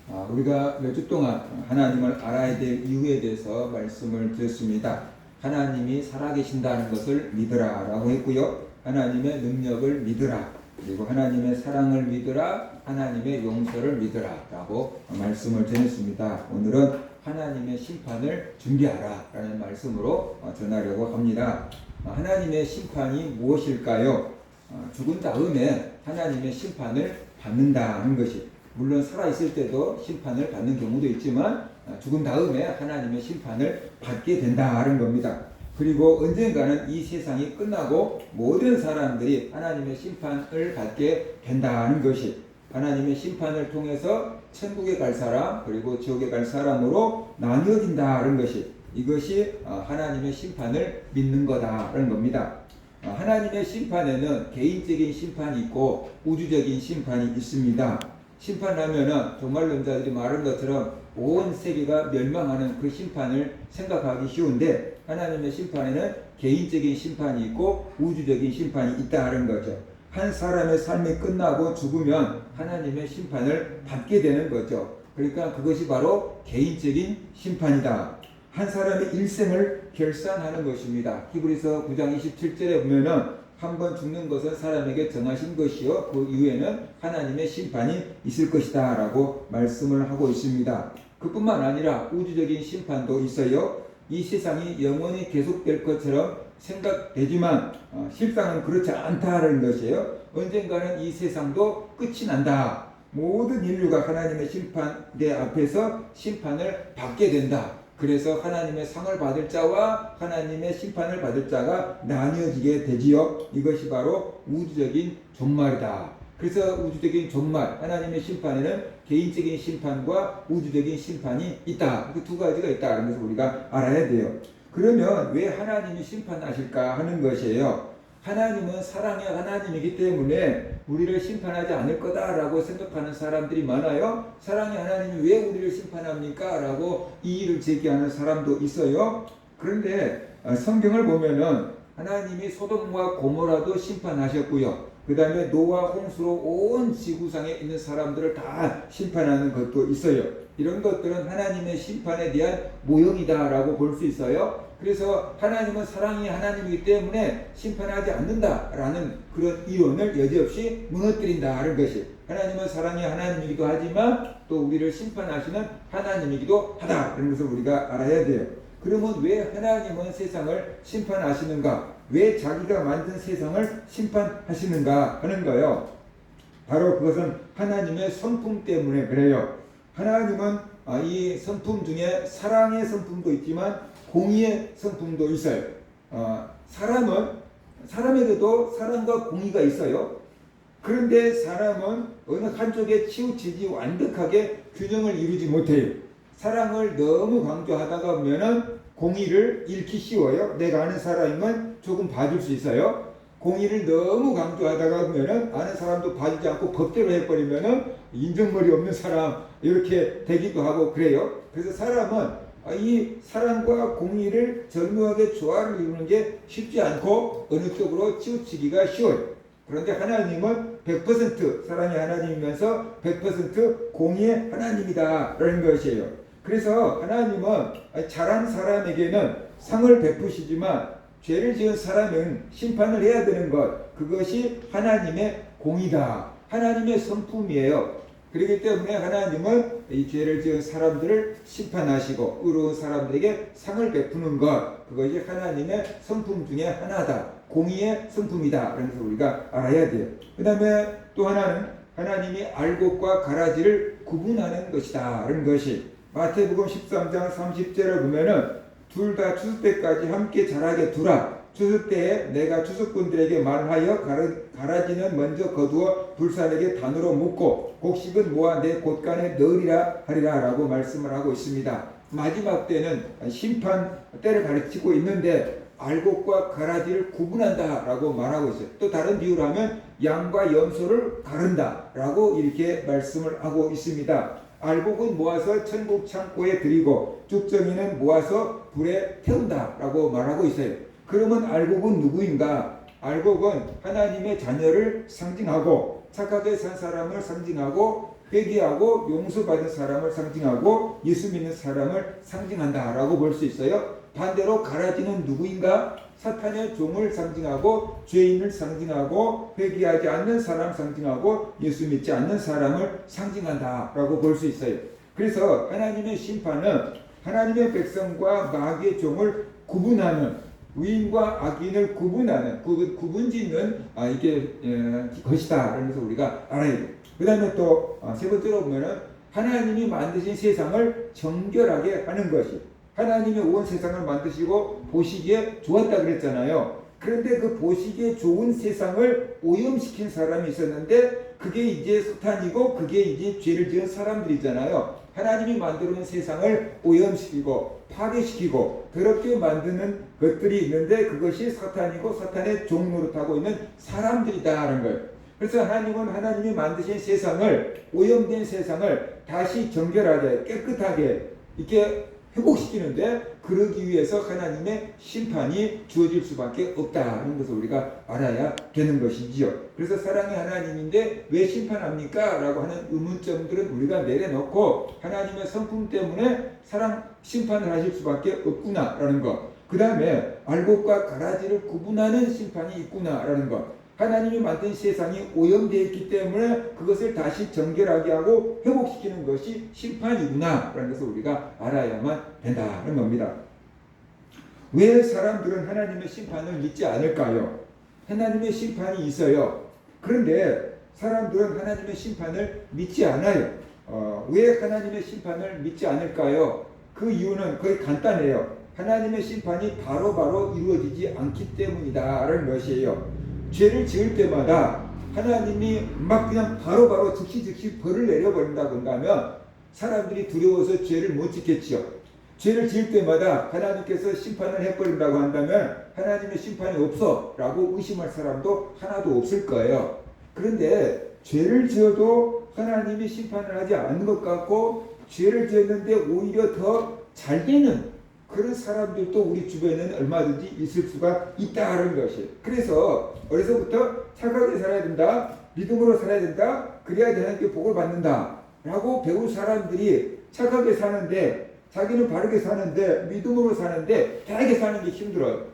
우리가 몇 주 동안 하나님을 알아야 될 이유에 대해서 말씀을 드렸습니다. 하나님이 살아계신다는 것을 믿으라 라고 했고요. 하나님의 능력을 믿으라. 그리고 하나님의 사랑을 믿으라. 하나님의 용서를 믿으라 라고 말씀을 드렸습니다. 오늘은 하나님의 심판을 준비하라 라는 말씀으로 전하려고 합니다. 하나님의 심판이 무엇일까요? 죽은 다음에 하나님의 심판을 받는다는 것이, 물론 살아있을 때도 심판을 받는 경우도 있지만 죽은 다음에 하나님의 심판을 받게 된다는 겁니다. 그리고 언젠가는 이 세상이 끝나고 모든 사람들이 하나님의 심판을 받게 된다는 것이, 하나님의 심판을 통해서 천국에 갈 사람 그리고 지옥에 갈 사람으로 나뉘어진다는 것이, 이것이 하나님의 심판을 믿는 거다라는 겁니다. 하나님의 심판에는 개인적인 심판이 있고 우주적인 심판이 있습니다. 심판하면은 종말론자들이 말한 것처럼 온 세계가 멸망하는 그 심판을 생각하기 쉬운데, 하나님의 심판에는 개인적인 심판이 있고 우주적인 심판이 있다는 거죠. 한 사람의 삶이 끝나고 죽으면 하나님의 심판을 받게 되는 거죠. 그러니까 그것이 바로 개인적인 심판이다. 한 사람의 일생을 결산하는 것입니다. 히브리서 9장 27절에 보면은 한 번 죽는 것은 사람에게 정하신 것이요 그 이후에는 하나님의 심판이 있을 것이다 라고 말씀을 하고 있습니다. 그뿐만 아니라 우주적인 심판도 있어요. 이 세상이 영원히 계속될 것처럼 생각되지만 실상은 그렇지 않다는 것이에요. 언젠가는 이 세상도 끝이 난다. 모든 인류가 하나님의 심판대 앞에서 심판을 받게 된다. 그래서 하나님의 상을 받을 자와 하나님의 심판을 받을 자가 나뉘어지게 되지요. 이것이 바로 우주적인 종말이다. 그래서 우주적인 종말, 하나님의 심판에는 개인적인 심판과 우주적인 심판이 있다. 그 두 가지가 있다. 그래서 우리가 알아야 돼요. 그러면 왜 하나님이 심판하실까 하는 것이에요. 하나님은 사랑의 하나님이기 때문에 우리를 심판하지 않을 거다라고 생각하는 사람들이 많아요. 사랑의 하나님이 왜 우리를 심판합니까? 라고 이의를 제기하는 사람도 있어요. 그런데 성경을 보면은 하나님이 소돔과 고모라도 심판하셨고요. 그 다음에 노아 홍수로 온 지구상에 있는 사람들을 다 심판하는 것도 있어요. 이런 것들은 하나님의 심판에 대한 모형이다라고 볼 수 있어요. 그래서 하나님은 사랑이 하나님이기 때문에 심판하지 않는다라는 그런 이론을 여지없이 무너뜨린다는 것이, 하나님은 사랑이 하나님이기도 하지만 또 우리를 심판하시는 하나님이기도 하다. 그런 것을 우리가 알아야 돼요. 그러면 왜 하나님은 세상을 심판하시는가? 왜 자기가 만든 세상을 심판하시는가 하는 거예요. 바로 그것은 하나님의 성품 때문에 그래요. 하나님은 이 성품 중에 사랑의 성품도 있지만 공의의 성품도 있어요. 사람에게도 사랑과 공의가 있어요. 그런데 사람은 어느 한쪽에 치우치지 완벽하게 균형을 이루지 못해요. 사랑을 너무 강조하다가 보면은 공의를 잃기 쉬워요. 내가 아는 사람이면 조금 봐줄 수 있어요. 공의를 너무 강조하다가 보면은 아는 사람도 봐주지 않고 법대로 해버리면은 인정머리 없는 사람 이렇게 되기도 하고 그래요. 그래서 사람은 이 사랑과 공의를 절묘하게 조화를 이루는 게 쉽지 않고 어느 쪽으로 치우치기가 쉬워요. 그런데 하나님은 100% 사랑의 하나님이면서 100% 공의의 하나님이다 라는 것이에요. 그래서 하나님은 잘한 사람에게는 상을 베푸시지만 죄를 지은 사람은 심판을 해야 되는 것, 그것이 하나님의 공의다. 하나님의 성품이에요. 그렇기 때문에 하나님은 이 죄를 지은 사람들을 심판하시고 의로운 사람들에게 상을 베푸는 것, 그것이 하나님의 성품 중에 하나다. 공의의 성품이다. 그래서 우리가 알아야 돼요. 그 다음에 또 하나는 하나님이 알곡과 가라지를 구분하는 것이다. 라는 것이 마태복음 13장 30절을 보면은 둘 다 추수 때까지 함께 자라게 두라. 추수 때에 내가 추수꾼들에게 말하여 가라지는 먼저 거두어 불사르게 단으로 묶고 곡식은 모아 내 곳간에 넣으리라 하리라 라고 말씀을 하고 있습니다. 마지막 때는 심판 때를 가르치고 있는데 알곡과 가라지를 구분한다 라고 말하고 있어요. 또 다른 비유로 하면 양과 염소를 가른다 라고 이렇게 말씀을 하고 있습니다. 알곡은 모아서 천국 창고에 드리고 쭉정이는 모아서 불에 태운다 라고 말하고 있어요. 그러면 알곡은 누구인가? 알곡은 하나님의 자녀를 상징하고 착하게 산 사람을 상징하고 회개하고 용서받은 사람을 상징하고 예수 믿는 사람을 상징한다라고 볼 수 있어요. 반대로 가라지는 누구인가? 사탄의 종을 상징하고 죄인을 상징하고 회개하지 않는 사람 상징하고 예수 믿지 않는 사람을 상징한다라고 볼 수 있어요. 그래서 하나님의 심판은 하나님의 백성과 마귀의 종을 구분하는, 의인과 악인을 구분하는, 구분짓는 이게 것이다. 그러면서 우리가 알아야 돼요. 그 다음에 또 세 번째로 보면은 하나님이 만드신 세상을 정결하게 하는 것이, 하나님이 온 세상을 만드시고 보시기에 좋았다 그랬잖아요. 그런데 그 보시기에 좋은 세상을 오염시킨 사람이 있었는데 그게 이제 사탄이고 그게 이제 죄를 지은 사람들이잖아요. 하나님이 만들어 놓은 세상을 오염시키고 파괴시키고 더럽게 만드는 것들이 있는데 그것이 사탄이고 사탄의 종 노릇하고 있는 사람들이다라는 거예요. 그래서 하나님은 하나님이 만드신 세상을, 오염된 세상을 다시 정결하게 깨끗하게 이렇게 회복시키는데 그러기 위해서 하나님의 심판이 주어질 수밖에 없다는 것을 우리가 알아야 되는 것이지요. 그래서 사랑의 하나님인데 왜 심판합니까? 라고 하는 의문점들은 우리가 내려놓고 하나님의 성품 때문에 심판을 하실 수밖에 없구나라는 것. 그 다음에 알곡과 가라지를 구분하는 심판이 있구나라는 것. 하나님이 만든 세상이 오염되어 있기 때문에 그것을 다시 정결하게 하고 회복시키는 것이 심판이구나 라는 것을 우리가 알아야만 된다는 겁니다. 왜 사람들은 하나님의 심판을 믿지 않을까요? 하나님의 심판이 있어요. 그런데 사람들은 하나님의 심판을 믿지 않아요. 왜 하나님의 심판을 믿지 않을까요? 그 이유는 거의 간단해요. 하나님의 심판이 바로바로 이루어지지 않기 때문이다라는 것이에요. 죄를 지을 때마다 하나님이 막 그냥 바로바로 즉시 벌을 내려버린다고 한다면 사람들이 두려워서 죄를 못 짓겠지요. 죄를 지을 때마다 하나님께서 심판을 해버린다고 한다면 하나님의 심판이 없어 라고 의심할 사람도 하나도 없을 거예요. 그런데 죄를 지어도 하나님이 심판을 하지 않는 것 같고 죄를 지었는데 오히려 더 잘 되는 그런 사람들도 우리 주변에는 얼마든지 있을 수가 있다는 것이에요. 그래서 어려서부터 착하게 살아야 된다, 믿음으로 살아야 된다, 그래야 하나님께 복을 받는다 라고 배운 사람들이 착하게 사는데, 자기는 바르게 사는데, 믿음으로 사는데 다르게 사는 게 힘들어요.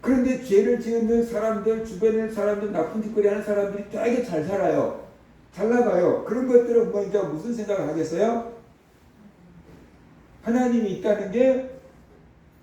그런데 죄를 지은 사람들, 주변에 사람들, 나쁜 짓거리 하는 사람들이 되게 잘 살아요. 잘 나가요. 그런 것들은 뭐 이제 무슨 생각을 하겠어요? 하나님이 있다는 게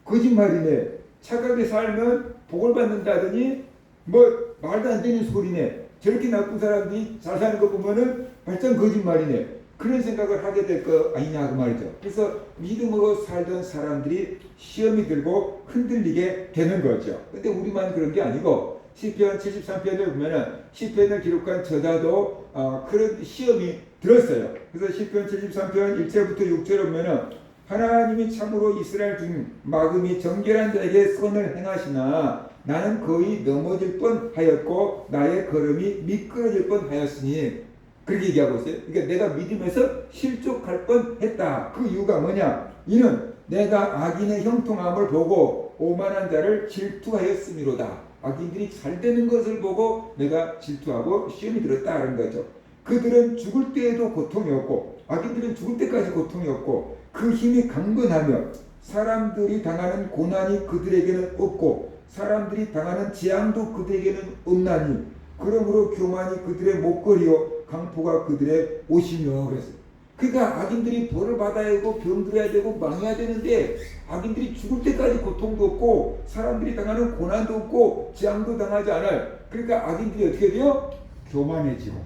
거짓말이네. 착하게 살면 복을 받는다더니 뭐 말도 안 되는 소리네. 저렇게 나쁜 사람들이 잘 사는 거 보면은 발전 거짓말이네. 그런 생각을 하게 될 거 아니냐 그 말이죠. 그래서 믿음으로 살던 사람들이 시험이 들고 흔들리게 되는 거죠. 근데 우리만 그런 게 아니고 시편 73편을 보면은 시편을 기록한 저자도 그런 시험이 들었어요. 그래서 시편 73편 1절부터 6절을 보면은 하나님이 참으로 이스라엘 중 마음이 정결한 자에게 선을 행하시나 나는 거의 넘어질 뻔하였고 나의 걸음이 미끄러질 뻔하였으니 그렇게 얘기하고 있어요. 그러니까 내가 믿음에서 실족할 뻔했다. 그 이유가 뭐냐? 이는 내가 악인의 형통함을 보고 오만한 자를 질투하였음이로다. 악인들이 잘 되는 것을 보고 내가 질투하고 시험이 들었다는 거죠. 그들은 죽을 때에도 고통이 없고 악인들은 죽을 때까지 고통이 없고 그 힘이 강건하며 사람들이 당하는 고난이 그들에게는 없고 사람들이 당하는 재앙도 그들에게는 없나니 그러므로 교만이 그들의 목걸이요 강포가 그들의 옷이며 그랬어요. 그러니까 악인들이 벌을 받아야 되고 병들어야 되고 망해야 되는데 악인들이 죽을 때까지 고통도 없고 사람들이 당하는 고난도 없고 재앙도 당하지 않아요. 그러니까 악인들이 어떻게 돼요? 교만해지고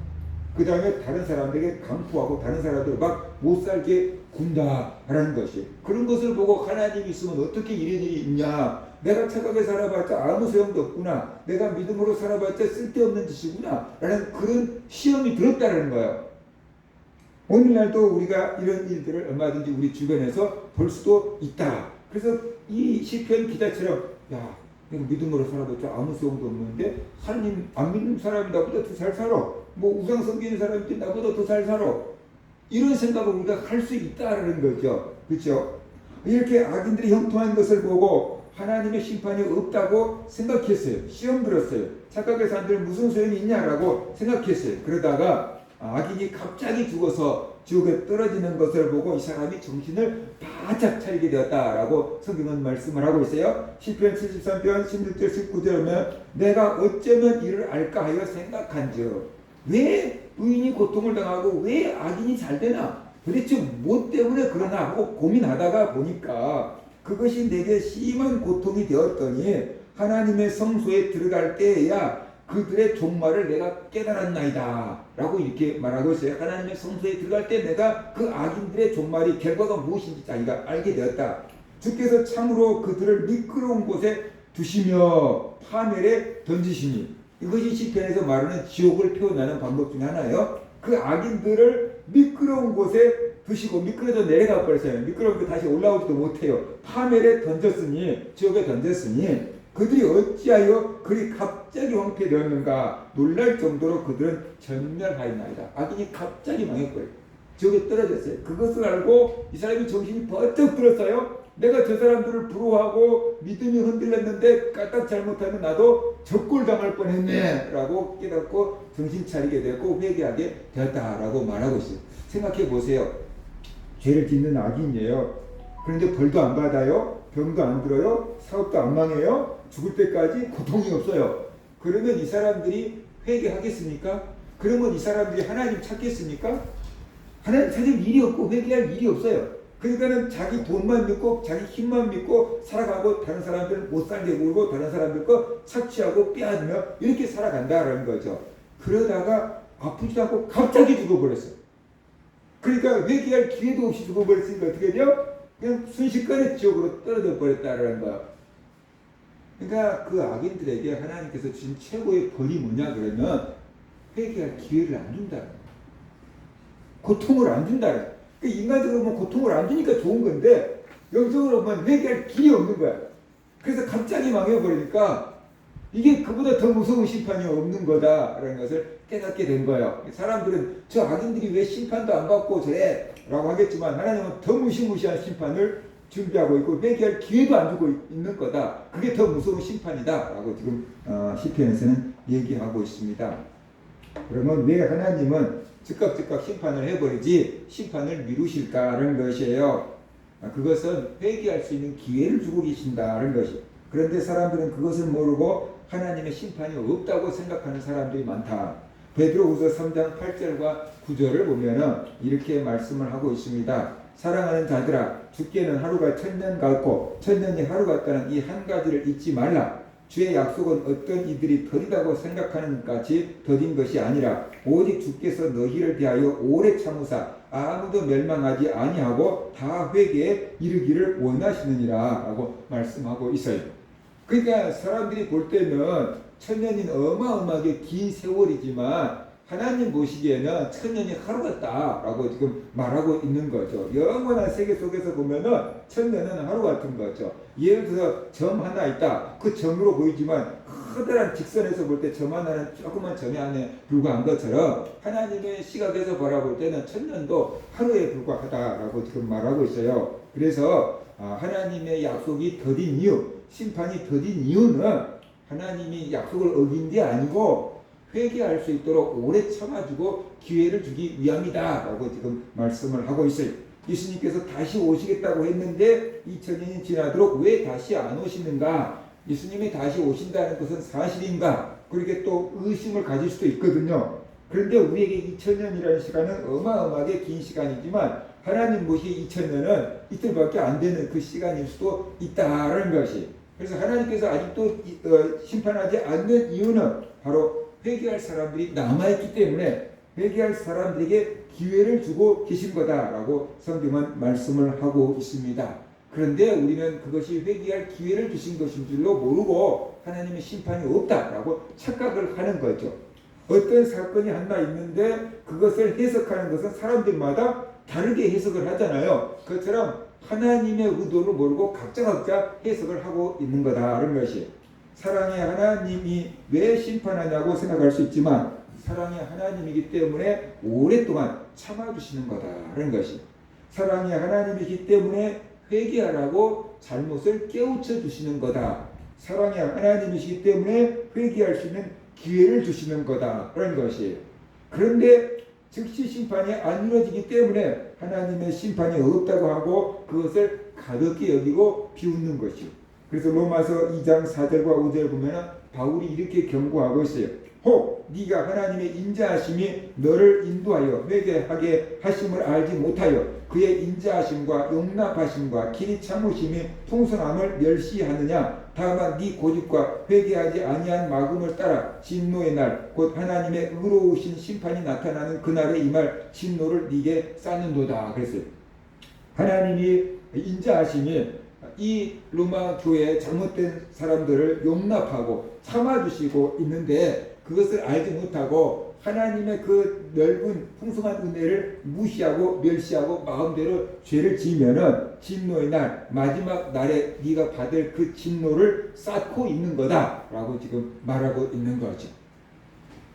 그 다음에 다른 사람들에게 강포하고 다른 사람들을 막 못살게 군다라는 것이. 그런 것을 보고 하나님이 있으면 어떻게 이런 일이 있냐. 내가 착하게 살아봤자 아무 소용도 없구나. 내가 믿음으로 살아봤자 쓸데없는 짓이구나. 라는 그런 시험이 들었다는 거예요. 오늘날도 우리가 이런 일들을 얼마든지 우리 주변에서 볼 수도 있다. 그래서 이 시편 기자처럼 야 내가 믿음으로 살아봤자 아무 소용도 없는데 하나님 안 믿는 사람이 나보다 더 잘 살아. 뭐 우상 섬기는 사람들이 나보다 더 잘 살아. 이런 생각을 우리가 할 수 있다는 거죠. 그렇죠? 이렇게 악인들이 형통한 것을 보고 하나님의 심판이 없다고 생각했어요. 시험 들었어요. 착하게 산들 무슨 소용이 있냐라고 생각했어요. 그러다가 악인이 갑자기 죽어서 지옥에 떨어지는 것을 보고 이 사람이 정신을 바짝 차리게 되었다라고 성경은 말씀을 하고 있어요. 시편 73편 16절 19절에 보면 내가 어쩌면 이를 알까 하여 생각한즉 왜 의인이 고통을 당하고 왜 악인이 잘 되나 도대체 뭐 때문에 그러나 하고 고민하다가 보니까 그것이 내게 심한 고통이 되었더니 하나님의 성소에 들어갈 때에야 그들의 종말을 내가 깨달았나이다 라고 이렇게 말하고 있어요. 하나님의 성소에 들어갈 때 내가 그 악인들의 종말이 결과가 무엇인지 자기가 알게 되었다. 주께서 참으로 그들을 미끄러운 곳에 두시며 파멸에 던지시니 이것이 시편에서 말하는 지옥을 표현하는 방법 중에 하나예요. 그 악인들을 미끄러운 곳에 두시고 미끄러져 내려가 버렸어요. 미끄러운 곳에 다시 올라오지도 못해요. 파멸에 던졌으니 지옥에 던졌으니 그들이 어찌하여 그리 갑자기 황폐되었는가 놀랄 정도로 그들은 전멸하였나이다. 악인이 갑자기 망해버려요. 지옥에 떨어졌어요. 그것을 알고 이 사람이 정신이 번쩍 들었어요. 내가 저 사람들을 부러워하고 믿음이 흔들렸는데 까딱 잘못하면 나도 적골 당할 뻔했네 라고 깨닫고 정신 차리게 되었고 회개하게 되었다라고 말하고 있어요. 생각해 보세요. 죄를 짓는 악인이에요. 그런데 벌도 안 받아요. 병도 안 들어요. 사업도 안 망해요. 죽을 때까지 고통이 없어요. 그러면 이 사람들이 회개하겠습니까? 그러면 이 사람들이 하나님 찾겠습니까? 하나님 찾을 일이 없고 회개할 일이 없어요. 그러니까는 자기 돈만 믿고 자기 힘만 믿고 살아가고 다른 사람들은 못 살게 굴고 다른 사람들 거 착취하고 빼앗으며 이렇게 살아간다라는 거죠. 그러다가 아프지도 않고 갑자기 죽어버렸어요. 그러니까 회개할 기회도 없이 죽어버렸으니까 어떻게 돼요? 그냥 순식간에 지옥으로 떨어져 버렸다라는 거예요. 그러니까 그 악인들에게 하나님께서 주신 최고의 벌이 뭐냐 그러면 회개할 기회를 안 준다는 거예요. 고통을 안 준다는 거예요. 그러니까 인간적으로 보면 고통을 안 주니까 좋은 건데 영적으로 보면 회개할 길이 없는 거야. 그래서 갑자기 망해버리니까 이게 그보다 더 무서운 심판이 없는 거다라는 것을 깨닫게 된 거예요. 사람들은 저 악인들이 왜 심판도 안 받고 저래 라고 하겠지만 하나님은 더 무시무시한 심판을 준비하고 있고 회개할 기회도 안 주고 있는 거다. 그게 더 무서운 심판이다 라고 지금 시편에서는 얘기하고 있습니다. 그러면 왜 하나님은 즉각 심판을 해버리지 심판을 미루실까라는 것이에요. 그것은 회개할 수 있는 기회를 주고 계신다는 것이. 그런데 사람들은 그것을 모르고 하나님의 심판이 없다고 생각하는 사람들이 많다. 베드로후서 3장 8절과 9절을 보면은 이렇게 말씀을 하고 있습니다. 사랑하는 자들아, 주께는 하루가 천년 같고 천년이 하루 같다는 이 한 가지를 잊지 말라. 주의 약속은 어떤 이들이 더디다고 생각하는 것 같이 더딘 것이 아니라 오직 주께서 너희를 대하여 오래 참으사 아무도 멸망하지 아니하고 다 회개에 이르기를 원하시느니라 라고 말씀하고 있어요. 그러니까 사람들이 볼 때는 천년이 어마어마하게 긴 세월이지만 하나님 보시기에는 천년이 하루 같다라고 지금 말하고 있는 거죠. 영원한 세계 속에서 보면은 천년은 하루 같은 거죠. 예를 들어서 점 하나 있다. 그 점으로 보이지만 커다란 직선에서 볼 때 점 하나는 조그만 점이 안에 불과한 것처럼 하나님의 시각에서 바라볼 때는 천년도 하루에 불과하다라고 지금 말하고 있어요. 그래서 하나님의 약속이 더딘 이유, 심판이 더딘 이유는 하나님이 약속을 어긴 게 아니고 회개할 수 있도록 오래 참아주고 기회를 주기 위함이다 라고 지금 말씀을 하고 있어요. 예수님께서 다시 오시겠다고 했는데 2000년이 지나도록 왜 다시 안 오시는가? 예수님이 다시 오신다는 것은 사실인가? 그렇게 또 의심을 가질 수도 있거든요. 그런데 우리에게 2000년이라는 시간은 어마어마하게 긴 시간이지만 하나님 보시기에 2000년은 이틀밖에 안 되는 그 시간일 수도 있다는 것이. 그래서 하나님께서 아직도 심판하지 않는 이유는 바로 회개할 사람들이 남아있기 때문에 회개할 사람들에게 기회를 주고 계신 거다라고 성경은 말씀을 하고 있습니다. 그런데 우리는 그것이 회개할 기회를 주신 것인 줄로 모르고 하나님의 심판이 없다라고 착각을 하는 거죠. 어떤 사건이 하나 있는데 그것을 해석하는 것은 사람들마다 다르게 해석을 하잖아요. 그것처럼 하나님의 의도를 모르고 각자 해석을 하고 있는 거다라는 것이. 사랑의 하나님이 왜 심판하냐고 생각할 수 있지만 사랑의 하나님이기 때문에 오랫동안 참아주시는 거다라는 것이. 사랑의 하나님이기 때문에 회개하라고 잘못을 깨우쳐 주시는 거다. 사랑의 하나님이시기 때문에 회개할 수 있는 기회를 주시는 거다라는 것이. 그런데 즉시 심판이 안 이루어지기 때문에 하나님의 심판이 없다고 하고 그것을 가볍게 여기고 비웃는 것이요. 그래서 로마서 2장 4절과 5절 보면 바울이 이렇게 경고하고 있어요. 혹 네가 하나님의 인자하심이 너를 인도하여 회개하게 하심을 알지 못하여 그의 인자하심과 용납하심과 길이 참으심이 풍성함을 멸시하느냐. 다만 네 고집과 회개하지 아니한 마음을 따라 진노의 날 곧 하나님의 의로우신 심판이 나타나는 그날에 임할 진노를 네게 쌓는도다. 그랬어요. 하나님이 인자하심이 이 로마 교회의 잘못된 사람들을 용납하고 참아주시고 있는데 그것을 알지 못하고 하나님의 그 넓은 풍성한 은혜를 무시하고 멸시하고 마음대로 죄를 지으면은 진노의 날 마지막 날에 네가 받을 그 진노를 쌓고 있는 거다라고 지금 말하고 있는 거죠.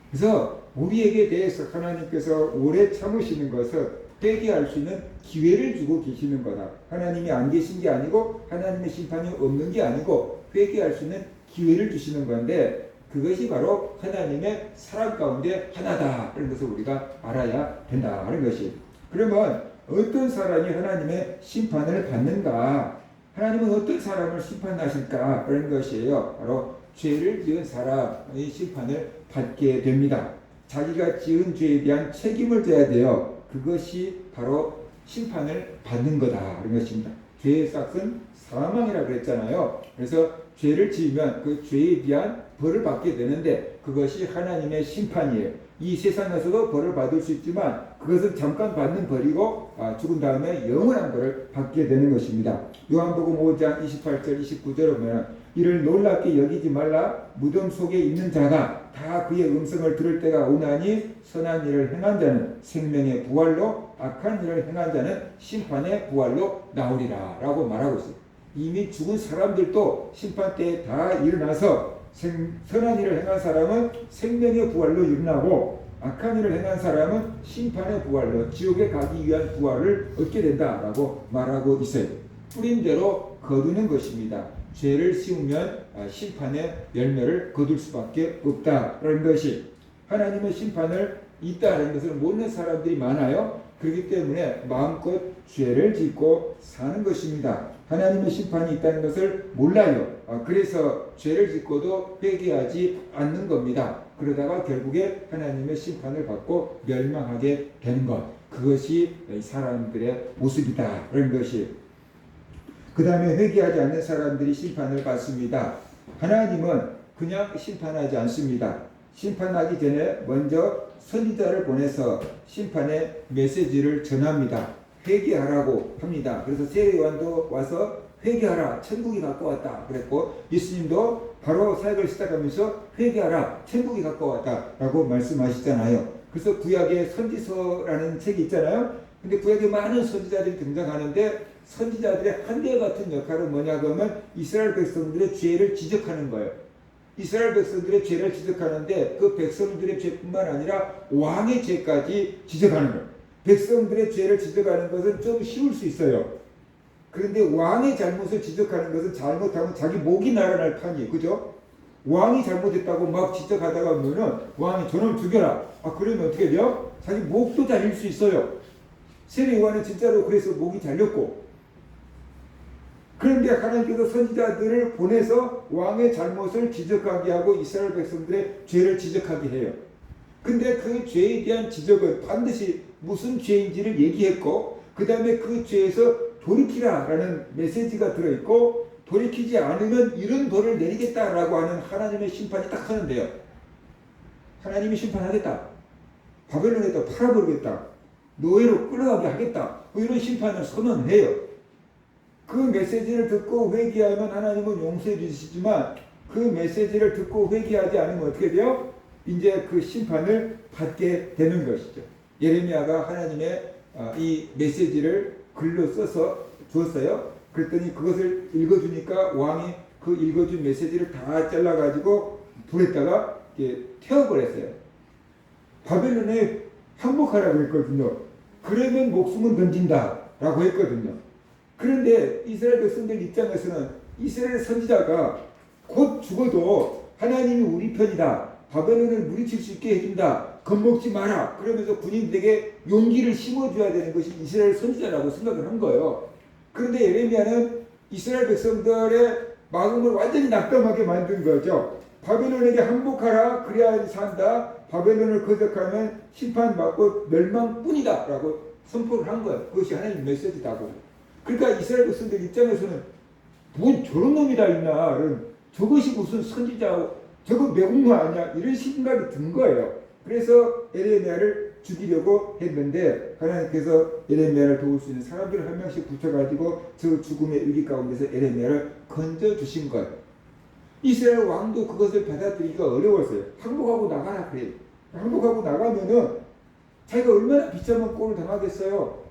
그래서 우리에게 대해서 하나님께서 오래 참으시는 것은 회개할 수 있는 기회를 주고 계시는 거다. 하나님이 안 계신 게 아니고 하나님의 심판이 없는 게 아니고 회개할 수 있는 기회를 주시는 건데 그것이 바로 하나님의 사랑 가운데 하나다 하는 것을 우리가 알아야 된다 하는 것이. 그러면 어떤 사람이 하나님의 심판을 받는가? 하나님은 어떤 사람을 심판하실까? 하는 것이에요. 바로 죄를 지은 사람의 심판을 받게 됩니다. 자기가 지은 죄에 대한 책임을 져야 돼요. 그것이 바로 심판을 받는 거다 하는 것입니다. 죄의 싹은 사망이라고 그랬잖아요. 그래서 죄를 지으면 그 죄에 대한 벌을 받게 되는데 그것이 하나님의 심판이에요. 이 세상에서도 벌을 받을 수 있지만 그것은 잠깐 받는 벌이고 죽은 다음에 영원한 벌을 받게 되는 것입니다. 요한복음 5장 28절 29절에 보면 이를 놀랍게 여기지 말라. 무덤 속에 있는 자가 다 그의 음성을 들을 때가 오나니 선한 일을 행한 자는 생명의 부활로 악한 일을 행한 자는 심판의 부활로 나오리라 라고 말하고 있어요. 이미 죽은 사람들도 심판 때에 다 일어나서 선한 일을 행한 사람은 생명의 부활로 일어나고 악한 일을 행한 사람은 심판의 부활로 지옥에 가기 위한 부활을 얻게 된다라고 말하고 있어요. 뿌린 대로 거두는 것입니다. 죄를 씌우면 심판의 열매를 거둘 수밖에 없다라는 것이 하나님의 심판을 있다는 것을 모르는 사람들이 많아요. 그렇기 때문에 마음껏 죄를 짓고 사는 것입니다. 하나님의 심판이 있다는 것을 몰라요. 그래서 죄를 짓고도 회개하지 않는 겁니다. 그러다가 결국에 하나님의 심판을 받고 멸망하게 되는 것. 그것이 사람들의 모습이다. 그런 것이. 그 다음에 회개하지 않는 사람들이 심판을 받습니다. 하나님은 그냥 심판하지 않습니다. 심판하기 전에 먼저 선지자를 보내서 심판의 메시지를 전합니다. 회개하라고 합니다. 그래서 세례요한도 와서 회개하라, 천국이 가까웠다 그랬고 예수님도 바로 사역을 시작하면서 회개하라, 천국이 가까웠다라고 말씀하시잖아요. 그래서 구약의 선지서라는 책이 있잖아요. 근데 구약에 많은 선지자들이 등장하는데 선지자들의 한결 같은 역할은 뭐냐 그러면 이스라엘 백성들의 죄를 지적하는 거예요. 이스라엘 백성들의 죄를 지적하는데 그 백성들의 죄뿐만 아니라 왕의 죄까지 지적하는 거예요. 백성들의 죄를 지적하는 것은 좀 쉬울 수 있어요. 그런데 왕의 잘못을 지적하는 것은 잘못하면 자기 목이 날아날 판이에요. 그죠? 왕이 잘못했다고 막 지적하다가 보면은 왕이 저놈 죽여라. 그러면 어떻게 돼요? 자기 목도 잘릴 수 있어요. 세례 요한은 진짜로 그래서 목이 잘렸고. 그런데 하나님께서 선지자들을 보내서 왕의 잘못을 지적하게 하고 이스라엘 백성들의 죄를 지적하게 해요. 근데 그 죄에 대한 지적은 반드시 무슨 죄인지를 얘기했고 그 다음에 그 죄에서 돌이키라라는 메시지가 들어있고 돌이키지 않으면 이런 벌을 내리겠다라고 하는 하나님의 심판이 딱 하는데요. 하나님이 심판하겠다. 바벨론에다 팔아버리겠다. 노예로 끌어가게 하겠다. 이런 심판을 선언해요. 그 메시지를 듣고 회개하면 하나님은 용서해 주시지만 그 메시지를 듣고 회개하지 않으면 어떻게 돼요? 이제 그 심판을 받게 되는 것이죠. 예레미야가 하나님의 이 메시지를 글로 써서 주었어요. 그랬더니 그것을 읽어주니까 왕이 그 읽어준 메시지를 다 잘라가지고 불에다가 태워버렸어요. 바벨론에 항복하라고 했거든요. 그러면 목숨은 던진다라고 했거든요. 그런데 이스라엘 백성들 입장에서는 이스라엘 선지자가 곧 죽어도 하나님이 우리 편이다. 바벨론을 물리칠 수 있게 해준다. 겁먹지 마라. 그러면서 군인들에게 용기를 심어줘야 되는 것이 이스라엘 선지자라고 생각을 한 거예요. 그런데 예레미야는 이스라엘 백성들의 마음을 완전히 낙담하게 만든 거죠. 바벨론에게 항복하라. 그래야 산다. 바벨론을 거역하면 심판받고 멸망뿐이다 라고 선포를 한 거예요. 그것이 하나님 메시지다고. 그러니까 이스라엘 백성들 입장에서는 뭔 저런 놈이 다 있나, 저것이 무슨 선지자, 저거 매국노 아니야, 이런 생각이 든 거예요. 그래서 에레미야를 죽이려고 했는데 하나님께서 에레미야를 도울 수 있는 사람들을 한 명씩 붙여가지고 저 죽음의 위기 가운데서 에레미야를 건져주신 거예요. 이스라엘 왕도 그것을 받아들이기가 어려웠어요. 항복하고 나가라 그래요. 항복하고 나가면은 자기가 얼마나 비참한 꼴을 당하겠어요.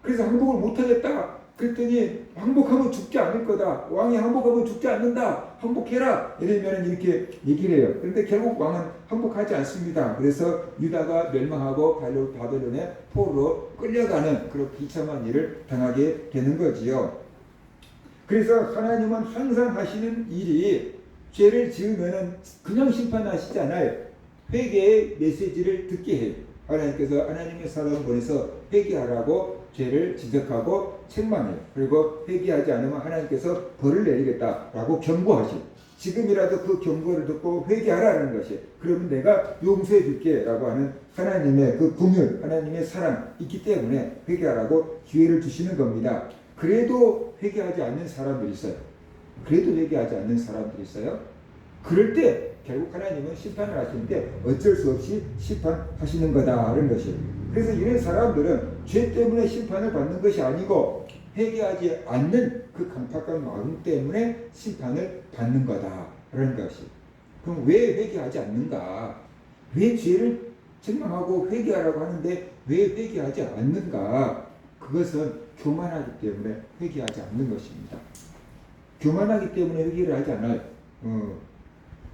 그래서 항복을 못하겠다. 그랬더니 항복하면 죽지 않을 거다. 왕이 항복하면 죽지 않는다. 항복해라. 이러면 이렇게 얘기를 해요. 그런데 결국 왕은 항복하지 않습니다. 그래서 유다가 멸망하고 바벨론의 포로로 끌려가는 그런 비참한 일을 당하게 되는 거지요. 그래서 하나님은 항상 하시는 일이 죄를 지으면은 그냥 심판하시지 않아요. 회개의 메시지를 듣게 해요. 하나님께서 하나님의 사람을 보내서 회개하라고 죄를 지적하고 책망해요. 그리고 회개하지 않으면 하나님께서 벌을 내리겠다라고 경고하시요. 지금이라도 그 경고를 듣고 회개하라는 것이, 그러면 내가 용서해 줄게 라고 하는 하나님의 그 긍휼, 하나님의 사랑 있기 때문에 회개하라고 기회를 주시는 겁니다. 그래도 회개하지 않는 사람들이 있어요. 그래도 회개하지 않는 사람들이 있어요. 그럴 때 결국 하나님은 심판을 하시는데 어쩔 수 없이 심판하시는 거다라는 것이에요. 그래서 이런 사람들은 죄 때문에 심판을 받는 것이 아니고 회개하지 않는 그 강팍한 마음 때문에 심판을 받는 거다라는 것이에요. 그럼 왜 회개하지 않는가? 왜 죄를 책망하고 회개하라고 하는데 왜 회개하지 않는가? 그것은 교만하기 때문에 회개하지 않는 것입니다. 교만하기 때문에 회개를 하지 않아요.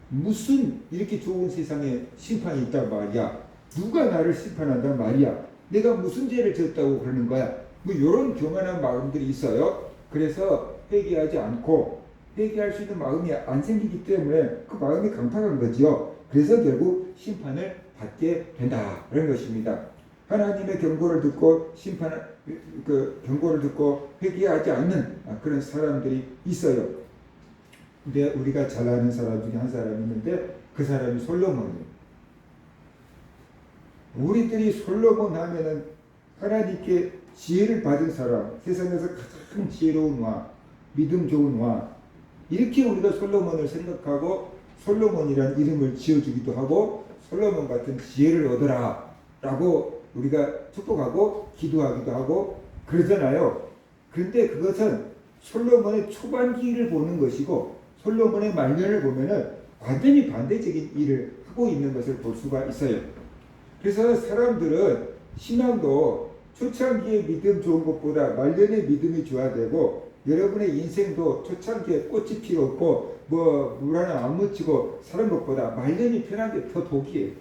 무슨 이렇게 좋은 세상에 심판이 있단 말이야. 누가 나를 심판한단 말이야. 내가 무슨 죄를 졌다고 그러는 거야. 뭐 이런 교만한 마음들이 있어요. 그래서 회개하지 않고 회개할 수 있는 마음이 안 생기기 때문에 그 마음이 강팍한 거지요. 그래서 결국 심판을 받게 된다는 것입니다. 하나님의 경고를 듣고 경고를 듣고 회개하지 않는 그런 사람들이 있어요. 근데 우리가 잘 아는 사람 중에 한 사람이 있는데 그 사람이 솔로몬이에요. 우리들이 솔로몬 하면은 하나님께 지혜를 받은 사람, 세상에서 가장 지혜로운 왕, 믿음 좋은 왕, 이렇게 우리가 솔로몬을 생각하고 솔로몬이라는 이름을 지어주기도 하고 솔로몬 같은 지혜를 얻어라 라고 우리가 축복하고 기도하기도 하고 그러잖아요. 그런데 그것은 솔로몬의 초반기를 보는 것이고 솔로몬의 말년을 보면은 완전히 반대적인 일을 하고 있는 것을 볼 수가 있어요. 그래서 사람들은 신앙도 초창기에 믿음 좋은 것보다 말년에 믿음이 좋아야 되고, 여러분의 인생도 초창기에 꽃이 피었고 뭐 물 하나 안 묻히고 사는 것보다 말년이 편한 게 더 복이에요.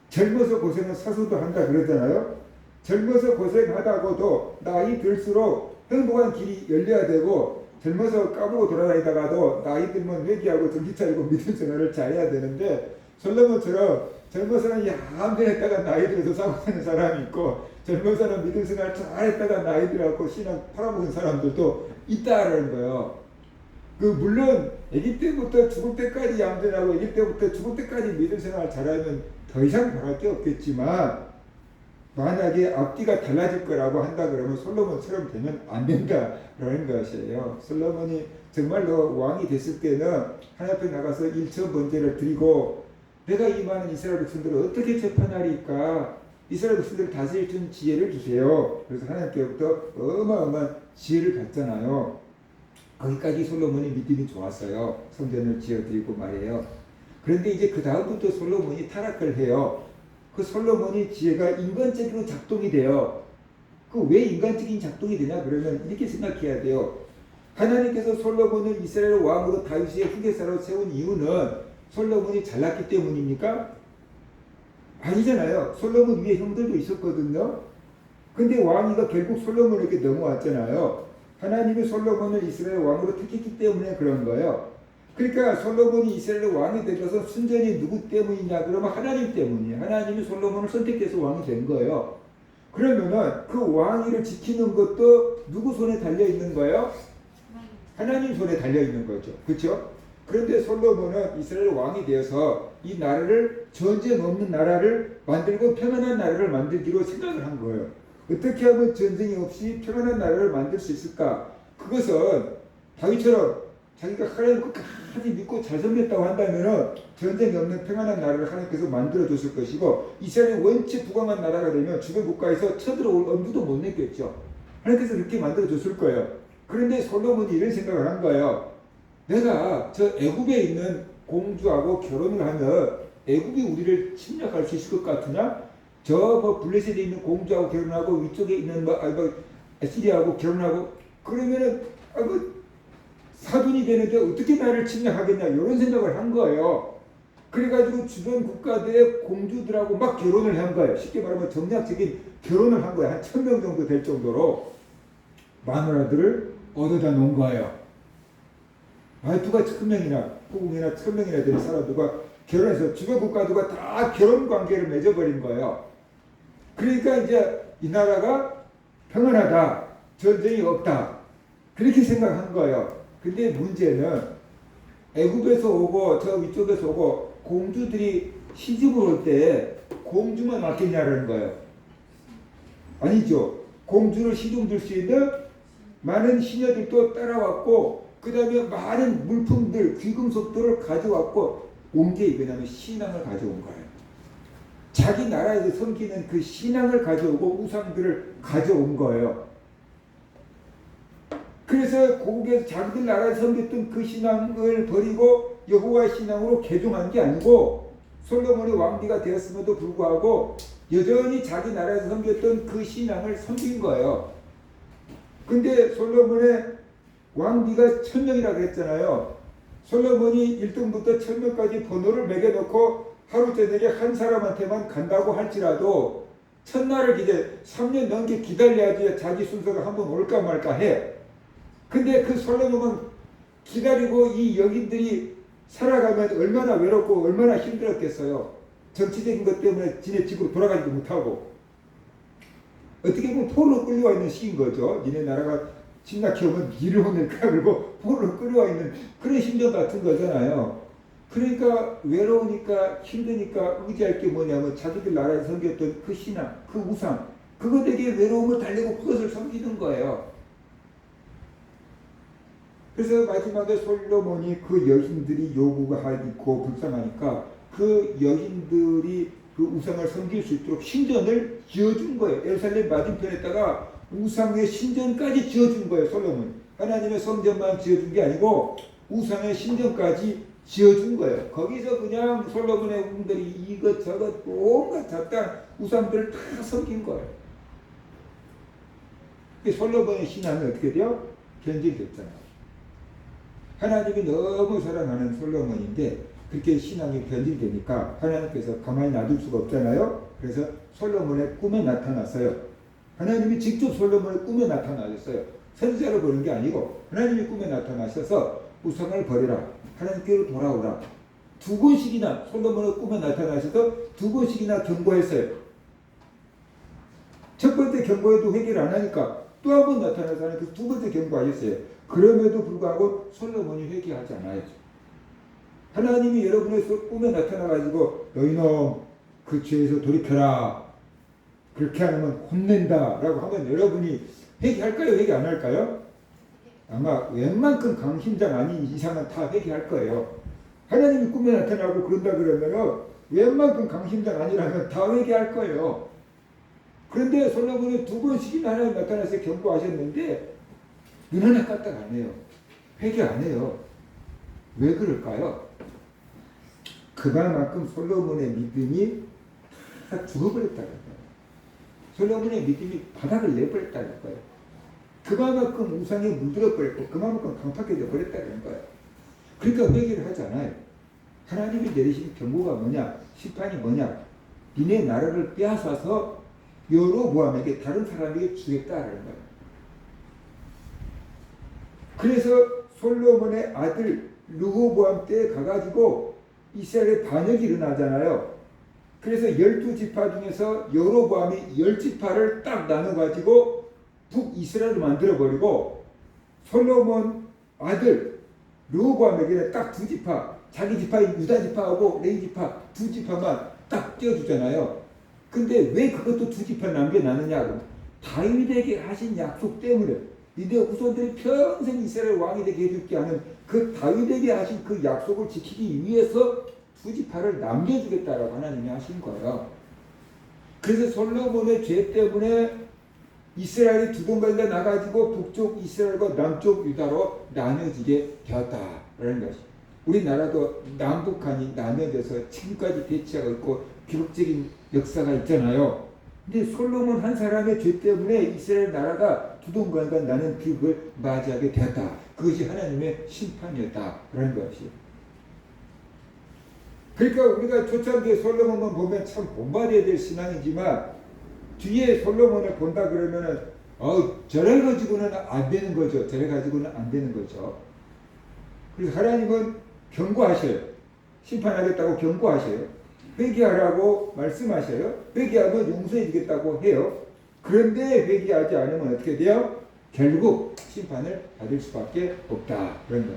젊어서 고생은 사수도 한다 그러잖아요. 젊어서 고생하다고도 나이 들수록 행복한 길이 열려야 되고, 젊어서 까불고 돌아다니다가도 나이 들면 회개하고 정신 차리고 믿음 생활을 잘해야 되는데, 솔로몬처럼 젊어서는 얌전했다가 나이 들어서 사고 하는 사람이 있고, 젊어서는 믿음 생활 잘했다가 나이 들어갖고 신앙 팔아먹은 사람들도 있다라는 거예요. 물론 아기 때부터 죽을 때까지 얌전하고 아기 때부터 죽을 때까지 믿음 생활 잘하면 더 이상 바랄 게 없겠지만, 만약에 앞뒤가 달라질 거라고 한다 그러면 솔로몬처럼 되면 안 된다라는 것이에요. 솔로몬이 정말로 왕이 됐을 때는 하나님 앞에 나가서 일천 번제를 드리고, 내가 이 많은 이스라엘 백성들을 어떻게 재판하리까? 이스라엘 백성들을 다스릴 준 지혜를 주세요. 그래서 하나님께부터 어마어마한 지혜를 받잖아요. 거기까지 솔로몬이 믿음이 좋았어요. 성전을 지어드리고 말이에요. 그런데 이제 그 다음부터 솔로몬이 타락을 해요. 그 솔로몬이 지혜가 인간적으로 작동이 돼요. 그 왜 인간적인 작동이 되냐 그러면 이렇게 생각해야 돼요. 하나님께서 솔로몬을 이스라엘 왕으로 다윗의 후계자로 세운 이유는 솔로몬이 잘났기 때문입니까? 아니잖아요. 솔로몬 위에 형들도 있었거든요. 근데 왕위가 결국 솔로몬에게 넘어왔잖아요. 하나님이 솔로몬을 이스라엘 왕으로 택했기 때문에 그런 거예요. 그러니까 솔로몬이 이스라엘의 왕이 된 것은 순전히 누구 때문이냐 그러면 하나님 때문이에요. 하나님이 솔로몬을 선택해서 왕이 된 거예요. 그러면은 그 왕위를 지키는 것도 누구 손에 달려 있는 거예요? 하나님 손에 달려 있는 거죠. 그렇죠? 그런데 솔로몬은 이스라엘 왕이 되어서 이 나라를 전쟁 없는 나라를 만들고 평안한 나라를 만들기로 생각을 한 거예요. 어떻게 하면 전쟁이 없이 평안한 나라를 만들 수 있을까? 그것은 다윗처럼 자기가 하나님 끝까지 믿고 잘 섬겼다고 한다면 전쟁이 없는 평안한 나라를 하나님께서 만들어줬을 것이고, 이스라엘이 원체 부강한 나라가 되면 주변 국가에서 쳐들어올 엄두도 못 냈겠죠. 하나님께서 그렇게 만들어줬을 거예요. 그런데 솔로몬이 이런 생각을 한 거예요. 내가 저 애굽에 있는 공주하고 결혼을 하면 애굽이 우리를 침략할 수 있을 것 같으냐? 저 뭐 블레셋에 있는 공주하고 결혼하고 위쪽에 있는 에스리하고 결혼하고 그러면은 사돈이 되는데 어떻게 나를 침략하겠냐 이런 생각을 한 거예요. 그래가지고 주변 국가들의 공주들하고 막 결혼을 한 거예요. 쉽게 말하면 정략적인 결혼을 한 거예요. 한 1000명 정도 될 정도로 마누라들을 얻어다 놓은 거예요. 와이프가 1000명이나 후궁이나 1000명이나 되는 사람들과 결혼해서 주변 국가들과 다 결혼 관계를 맺어버린 거예요. 그러니까 이제 이 나라가 평안하다, 전쟁이 없다 그렇게 생각한 거예요. 근데 문제는 애굽에서 오고 저 위쪽에서 오고 공주들이 시집을 올 때 공주만 왔겠냐라는 거예요. 아니죠. 공주를 시중 들 수 있는 많은 시녀들도 따라왔고 그 다음에 많은 물품들, 귀금속들을 가져왔고 온 게 뭐냐면 신앙을 가져온 거예요. 자기 나라에서 섬기는 그 신앙을 가져오고 우상들을 가져온 거예요. 그래서 고국에서 자기들 나라에 섬겼던 그 신앙을 버리고 여호와의 신앙으로 개종한 게 아니고 솔로몬이 왕비가 되었음에도 불구하고 여전히 자기 나라에서 섬겼던 그 신앙을 섬긴 거예요. 근데 솔로몬의 왕비가 1000명이라고 했잖아요. 솔로몬이 1등부터 1000명까지 번호를 매겨놓고 하루 저녁에 한 사람한테만 간다고 할지라도 첫날을 이제 3년 넘게 기다려야지 자기 순서가 한번 올까 말까 해. 근데 그 솔로몬은 기다리고 이 여인들이 살아가면 얼마나 외롭고 얼마나 힘들었겠어요. 정치적인 것 때문에 지네 집으로 돌아가지도 못하고 어떻게 보면 포로로 끌려와 있는 시기인 거죠. 니네 나라가 침략해오면 니를 혼낼까 그러고 포로로 끌려와 있는 그런 심정 같은 거잖아요. 그러니까 외로우니까 힘드니까 의지할 게 뭐냐면 자기들 나라에서 섬겼던 그 신앙, 그 우상 그것에게 외로움을 달래고 그것을 섬기는 거예요. 그래서 마지막에 솔로몬이 그 여인들이 요구가 있고 불쌍하니까 그 여인들이 그 우상을 섬길 수 있도록 신전을 지어준 거예요. 예루살렘 맞은편에다가 우상의 신전까지 지어준 거예요. 솔로몬. 하나님의 성전만 지어준 게 아니고 우상의 신전까지 지어준 거예요. 거기서 그냥 솔로몬의 궁들이 이것저것 온갖 잡다한 우상들을 다 섬긴 거예요. 솔로몬의 신앙은 어떻게 돼요? 변질됐잖아요. 하나님이 너무 사랑하는 솔로몬인데 그렇게 신앙이 변질되니까 하나님께서 가만히 놔둘 수가 없잖아요. 그래서 솔로몬의 꿈에 나타났어요. 하나님이 직접 솔로몬의 꿈에 나타나셨어요. 선지자로 보는 게 아니고 하나님이 꿈에 나타나셔서 우상을 버려라. 하나님께로 돌아오라. 2번씩이나 솔로몬의 꿈에 나타나셔서 2번씩이나 경고했어요. 첫 번째 경고에도 회개를 안 하니까 또 한 번 나타나서 하나님께서 2번째 경고하셨어요. 그럼에도 불구하고 솔로몬이 회개하지 않아요. 하나님이 여러분의 꿈에 나타나가지고 너희놈 그 죄에서 돌이켜라. 그렇게 하면 혼낸다 라고 하면 여러분이 회개할까요? 회개 안 할까요? 아마 웬만큼 강심장 아닌 이상은 다 회개할 거예요. 하나님이 꿈에 나타나고 그런다 그러면 웬만큼 강심장 아니라면 다 회개할 거예요. 그런데 솔로몬이 2번씩이나 하나님 나타나서 경고하셨는데 눈 하나 까딱 안 해요. 회개 안 해요. 왜 그럴까요? 그만큼 솔로몬의 믿음이 다 죽어버렸다는 거예요. 솔로몬의 믿음이 바닥을 내버렸다는 거예요. 그만큼 우상에 물들어버렸고 그만큼 강팍해져 버렸다는 거예요. 그러니까 회개를 하잖아요. 하나님이 내리신 경고가 뭐냐? 심판이 뭐냐? 니네 나라를 빼앗아서 여로보암에게 다른 사람에게 주겠다라는 거예요. 그래서 솔로몬의 아들 르호보암 때 가가지고 이스라엘의 반역이 일어나잖아요. 그래서 12지파 중에서 여로보암이 10지파를 딱 나눠가지고 북이스라엘을 만들어버리고 솔로몬 아들 르호보암에게는 딱 2지파, 자기 지파인 유다지파하고 레위지파 2지파만 딱 띄워주잖아요. 근데 왜 그것도 2지파 남겨놨느냐고, 다윗에게 하신 약속 때문에 이내 후손들이 평생 이스라엘 왕이 되게 해줄게 하는 그 다윗에게 하신 그 약속을 지키기 위해서 2지파를 남겨주겠다라고 하나님이 하신 거예요. 그래서 솔로몬의 죄 때문에 이스라엘이 두 동강가 나가지고 북쪽 이스라엘과 남쪽 유다로 나눠지게 되었다라는 것이. 우리나라도 남북한이 나눠져서 지금까지 대치하고 있고 기록적인 역사가 있잖아요. 근데 솔로몬 한 사람의 죄 때문에 이스라엘 나라가 두 동강가 나는 비극을 맞이하게 되었다. 그것이 하나님의 심판이었다라는 것이. 그러니까 우리가 초창기에 솔로몬만 보면 참 본받아야 될 신앙이지만 뒤에 솔로몬을 본다 그러면은 저래 가지고는 안 되는 거죠. 저래 가지고는 안 되는 거죠. 그래서 하나님은 경고하셔요. 심판하겠다고 경고하셔요. 회개하라고 말씀하셔요. 회개하면 용서해 주겠다고 해요. 그런데 회개하지 않으면 어떻게 돼요? 결국 심판을 받을 수밖에 없다. 그런 거.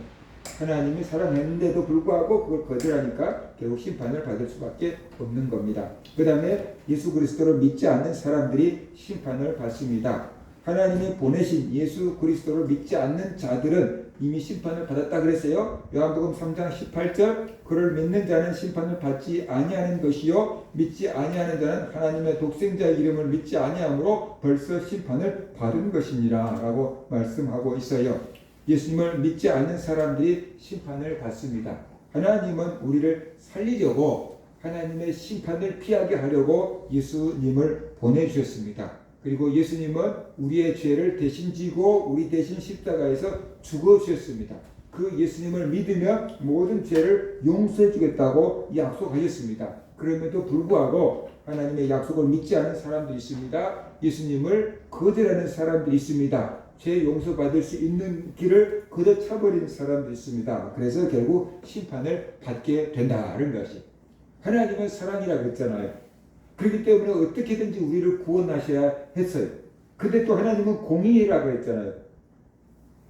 하나님이 사랑했는데도 불구하고 그걸 거절하니까 결국 심판을 받을 수밖에 없는 겁니다. 그 다음에 예수 그리스도를 믿지 않는 사람들이 심판을 받습니다. 하나님이 보내신 예수 그리스도를 믿지 않는 자들은 이미 심판을 받았다 그랬어요. 요한복음 3장 18절, 그를 믿는 자는 심판을 받지 아니하는 것이요 믿지 아니하는 자는 하나님의 독생자의 이름을 믿지 아니하므로 벌써 심판을 받은 것이니라 라고 말씀하고 있어요. 예수님을 믿지 않는 사람들이 심판을 받습니다. 하나님은 우리를 살리려고 하나님의 심판을 피하게 하려고 예수님을 보내주셨습니다. 그리고 예수님은 우리의 죄를 대신 지고 우리 대신 십자가에서 죽어주셨습니다. 그 예수님을 믿으면 모든 죄를 용서해 주겠다고 약속하셨습니다. 그럼에도 불구하고 하나님의 약속을 믿지 않는 사람들이 있습니다. 예수님을 거절하는 사람들이 있습니다. 죄 용서받을 수 있는 길을 걷어차버리는 사람들이 있습니다. 그래서 결국 심판을 받게 된다는 것이. 하나님은 사랑이라고 했잖아요. 그렇기 때문에 어떻게든지 우리를 구원하셔야 했어요. 근데 또 하나님은 공의라고 했잖아요.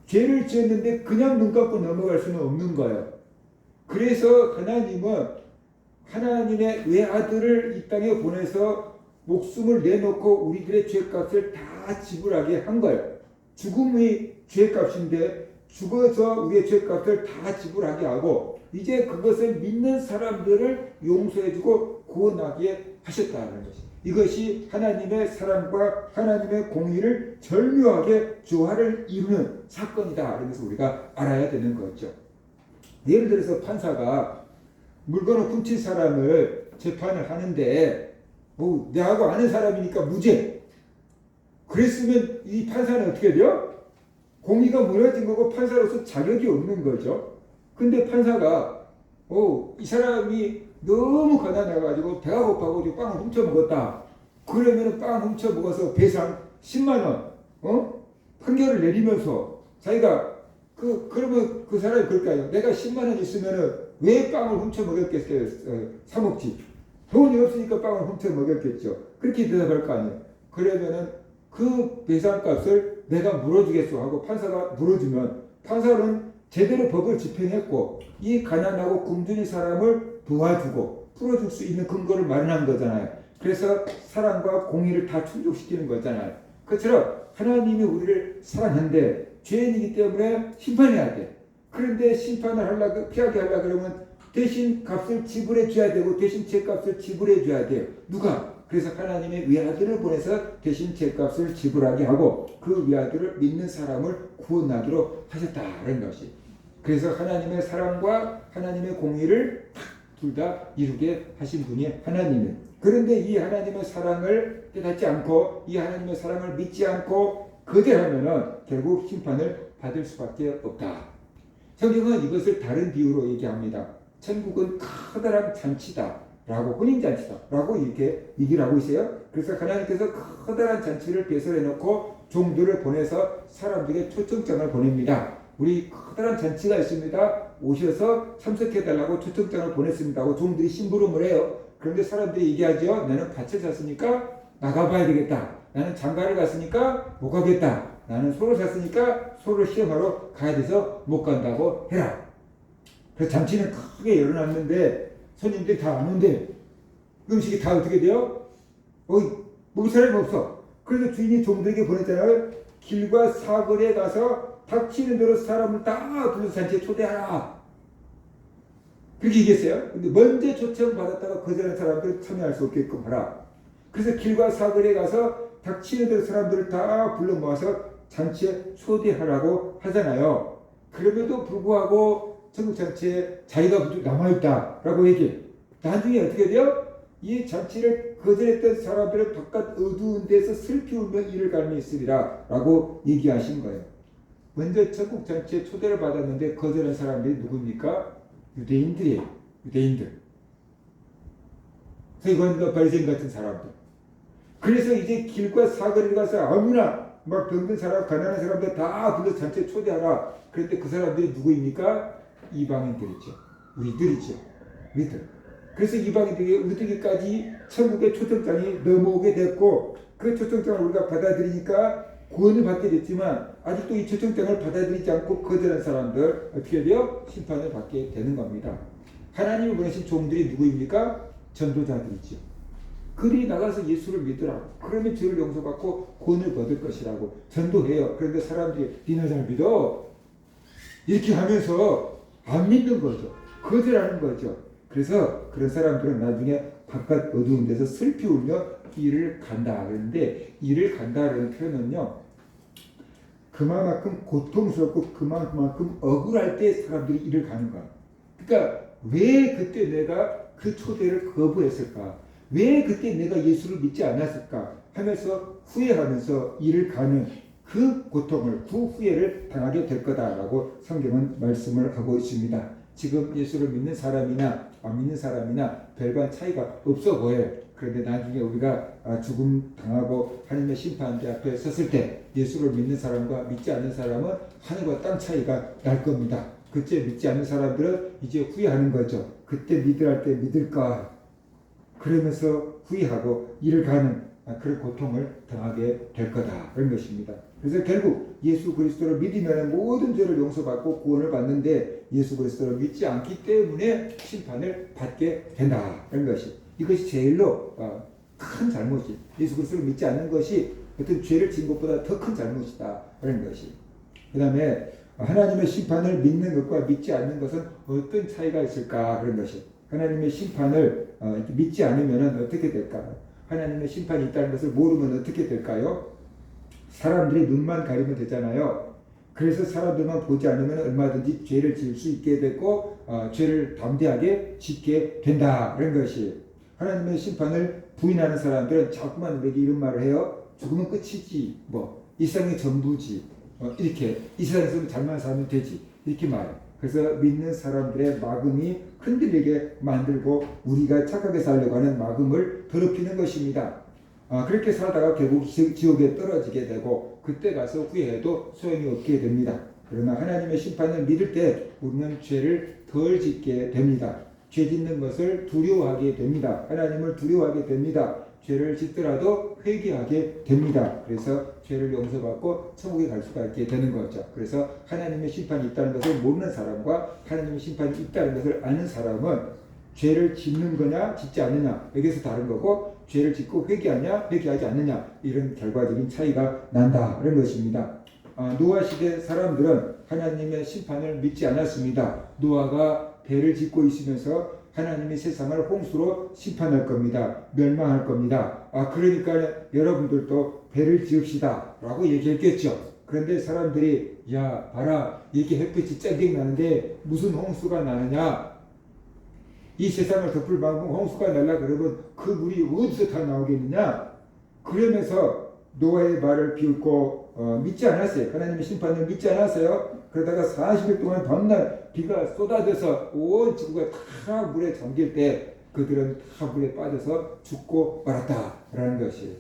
죄를 지었는데 그냥 눈 감고 넘어갈 수는 없는 거예요. 그래서 하나님은 하나님의 외아들을 이 땅에 보내서 목숨을 내놓고 우리들의 죄값을 다 지불하게 한 거예요. 죽음이 죄값인데 죽어서 우리의 죄값을 다 지불하게 하고 이제 그것을 믿는 사람들을 용서해주고 구원하게 하셨다는 것이. 이것이 하나님의 사랑과 하나님의 공의를 절묘하게 조화를 이루는 사건이다. 그래서 우리가 알아야 되는 거죠. 예를 들어서 판사가 물건을 훔친 사람을 재판을 하는데 내하고 아는 사람이니까 무죄. 그랬으면 이 판사는 어떻게 돼요? 공의가 무너진 거고 판사로서 자격이 없는 거죠. 근데 판사가 이 사람이 너무 가난해가지고 배가 고파가지고 빵을 훔쳐 먹었다. 그러면 빵 훔쳐 먹어서 배상 10만 원, 판결을 내리면서 자기가 그러면 그 사람이 그럴까요? 내가 10만 원 있으면은 왜 빵을 훔쳐 먹었겠어요? 사 먹지. 돈이 없으니까 빵을 훔쳐 먹었겠죠. 그렇게 대답할 거 아니에요. 그러면은 그 배상값을 내가 물어주겠어 하고 판사가 물어주면 판사는 제대로 법을 집행했고 이 가난하고 굶주린 사람을 도와주고 풀어줄 수 있는 근거를 마련한 거잖아요. 그래서 사랑과 공의를 다 충족시키는 거잖아요. 그처럼 하나님이 우리를 사랑하는데 죄인이기 때문에 심판해야 돼. 그런데 심판을 피하게 하려고 그러면 대신 값을 지불해 줘야 되고 대신 죄값을 지불해 줘야 돼요. 누가? 그래서 하나님의 외아들을 보내서 대신 죄값을 지불하게 하고 그 외아들을 믿는 사람을 구원하도록 하셨다는 것이. 그래서 하나님의 사랑과 하나님의 공의를 둘 다 이루게 하신 분이 하나님이에요. 그런데 이 하나님의 사랑을 깨닫지 않고 이 하나님의 사랑을 믿지 않고 거절하면은 결국 심판을 받을 수밖에 없다. 성경은 이것을 다른 비유로 얘기합니다. 천국은 커다란 잔치다. 라고 혼인잔치다 라고 이렇게 얘기를 하고 있어요. 그래서 하나님께서 커다란 잔치를 배설해 놓고 종들을 보내서 사람들에게 초청장을 보냅니다. 우리 커다란 잔치가 있습니다. 오셔서 참석해달라고 초청장을 보냈습니다 하고 종들이 심부름을 해요. 그런데 사람들이 얘기하죠. 나는 밭에 샀으니까 나가봐야 되겠다. 나는 장가를 갔으니까 못 가겠다. 나는 소를 샀으니까 소를 시험하러 가야 돼서 못 간다고 해라. 그래서 잔치는 크게 열어놨는데 손님들이 다 안 온대. 음식이 다 어떻게 돼요? 먹을 사람이 없어. 그래서 주인이 종들에게 보냈잖아요. 길과 사거리에 가서 닥치는 대로 사람을 다 불러서 잔치에 초대하라. 그렇게 얘기했어요. 근데 먼저 초청받았다가 거절한 사람들은 참여할 수 없게끔 하라. 그래서 길과 사거리에 가서 닥치는 대로 사람들을 다 불러 모아서 잔치에 초대하라고 하잖아요. 그럼에도 불구하고 천국잔치에 자기가 남아있다라고 얘기해. 나중에 어떻게 돼요? 이 잔치를 거절했던 사람들은 바깥 어두운 데서 슬피 울며 이를 갈며 있으리라 라고 얘기하신 거예요. 먼저 천국잔치에 초대를 받았는데 거절한 사람들이 누굽니까? 유대인들이에요. 유대인들. 서기관과 바리새인 같은 사람들. 그래서 이제 길과 사거리를 가서 아무나 막 병든 사람, 가난한 사람들 다 불러 잔치에 초대하라. 그런데 그 사람들이 누구입니까? 이방인들이죠. 우리들이죠. 우리들. 그래서 이방인들이 우리들에게까지 천국의 초청장이 넘어오게 됐고 그 초청장을 우리가 받아들이니까 구원을 받게 됐지만 아직도 이 초청장을 받아들이지 않고 거절한 사람들 어떻게 돼요? 심판을 받게 되는 겁니다. 하나님이 보내신 종들이 누구입니까? 전도자들이죠. 그들이 나가서 예수를 믿으라고. 그러면 죄를 용서받고 구원을 받을 것이라고 전도해요. 그런데 사람들이 니나 잘 믿어? 이렇게 하면서 안 믿는 거죠. 거절하는 거죠. 그래서 그런 사람들은 나중에 바깥 어두운 데서 슬피 울며 이를 간다 그러는데 이를 간다라는 표현은요. 그만큼 고통스럽고 그만큼 억울할 때 사람들이 이를 가는 거야. 그러니까 왜 그때 내가 그 초대를 거부했을까? 왜 그때 내가 예수를 믿지 않았을까? 하면서 후회하면서 이를 가는 그 고통을, 그 후회를 당하게 될 거다라고 성경은 말씀을 하고 있습니다. 지금 예수를 믿는 사람이나 안 믿는 사람이나 별반 차이가 없어 보여요. 그런데 나중에 우리가 죽음 당하고 하나님의 심판대 앞에 섰을 때 예수를 믿는 사람과 믿지 않는 사람은 하늘과 땅 차이가 날 겁니다. 그때 믿지 않는 사람들은 이제 후회하는 거죠. 그때 믿으라 할 때 믿을까? 그러면서 후회하고 이를 가는 그런 고통을 당하게 될 거다. 그런 것입니다. 그래서 결국 예수 그리스도를 믿으면 모든 죄를 용서받고 구원을 받는데 예수 그리스도를 믿지 않기 때문에 심판을 받게 된다. 그런 것이. 이것이 제일로 큰 잘못이. 예수 그리스도를 믿지 않는 것이 어떤 죄를 지은 것보다 더 큰 잘못이다. 그런 것이. 그 다음에 하나님의 심판을 믿는 것과 믿지 않는 것은 어떤 차이가 있을까? 그런 것이. 하나님의 심판을 믿지 않으면 어떻게 될까요? 하나님의 심판이 있다는 것을 모르면 어떻게 될까요? 사람들이 눈만 가리면 되잖아요. 그래서 사람들만 보지 않으면 얼마든지 죄를 지을 수 있게 되고 죄를 담대하게 짓게 된다. 그런 것이. 하나님의 심판을 부인하는 사람들은 자꾸만 우리에게 이런 말을 해요. 죽으면 끝이지. 이 세상이 전부지. 이렇게 이 세상에서 잘만 살면 되지. 이렇게 말해요. 그래서 믿는 사람들의 마음이 흔들리게 만들고 우리가 착하게 살려고 하는 마음을 더럽히는 것입니다. 그렇게 살다가 결국 지옥에 떨어지게 되고 그때 가서 후회해도 소용이 없게 됩니다. 그러나 하나님의 심판을 믿을 때 우리는 죄를 덜 짓게 됩니다. 죄 짓는 것을 두려워하게 됩니다. 하나님을 두려워하게 됩니다. 죄를 짓더라도 회개하게 됩니다. 그래서 죄를 용서받고 천국에 갈 수가 있게 되는 거죠. 그래서 하나님의 심판이 있다는 것을 모르는 사람과 하나님의 심판이 있다는 것을 아는 사람은 죄를 짓는 거냐 짓지 않느냐 여기서 다른 거고 죄를 짓고 회개하냐 회개하지 않느냐 이런 결과적인 차이가 난다 그런 것입니다. 노아 시대 사람들은 하나님의 심판을 믿지 않았습니다. 노아가 배를 짓고 있으면서 하나님이 세상을 홍수로 심판할 겁니다. 멸망할 겁니다. 그러니까 여러분들도 배를 지읍시다 라고 얘기했겠죠. 그런데 사람들이 야 봐라 이렇게 햇빛이 쨍쨍 나는데 무슨 홍수가 나느냐. 이 세상을 덮을 만큼 홍수가 날라 그러면 그 물이 어디서 다 나오겠느냐. 그러면서 노아의 말을 비웃고 믿지 않았어요. 하나님의 심판을 믿지 않았어요. 그러다가 40일 동안 밤낮 비가 쏟아져서 온 지구가 다 물에 잠길 때 그들은 다 물에 빠져서 죽고 말았다라는 것이에요.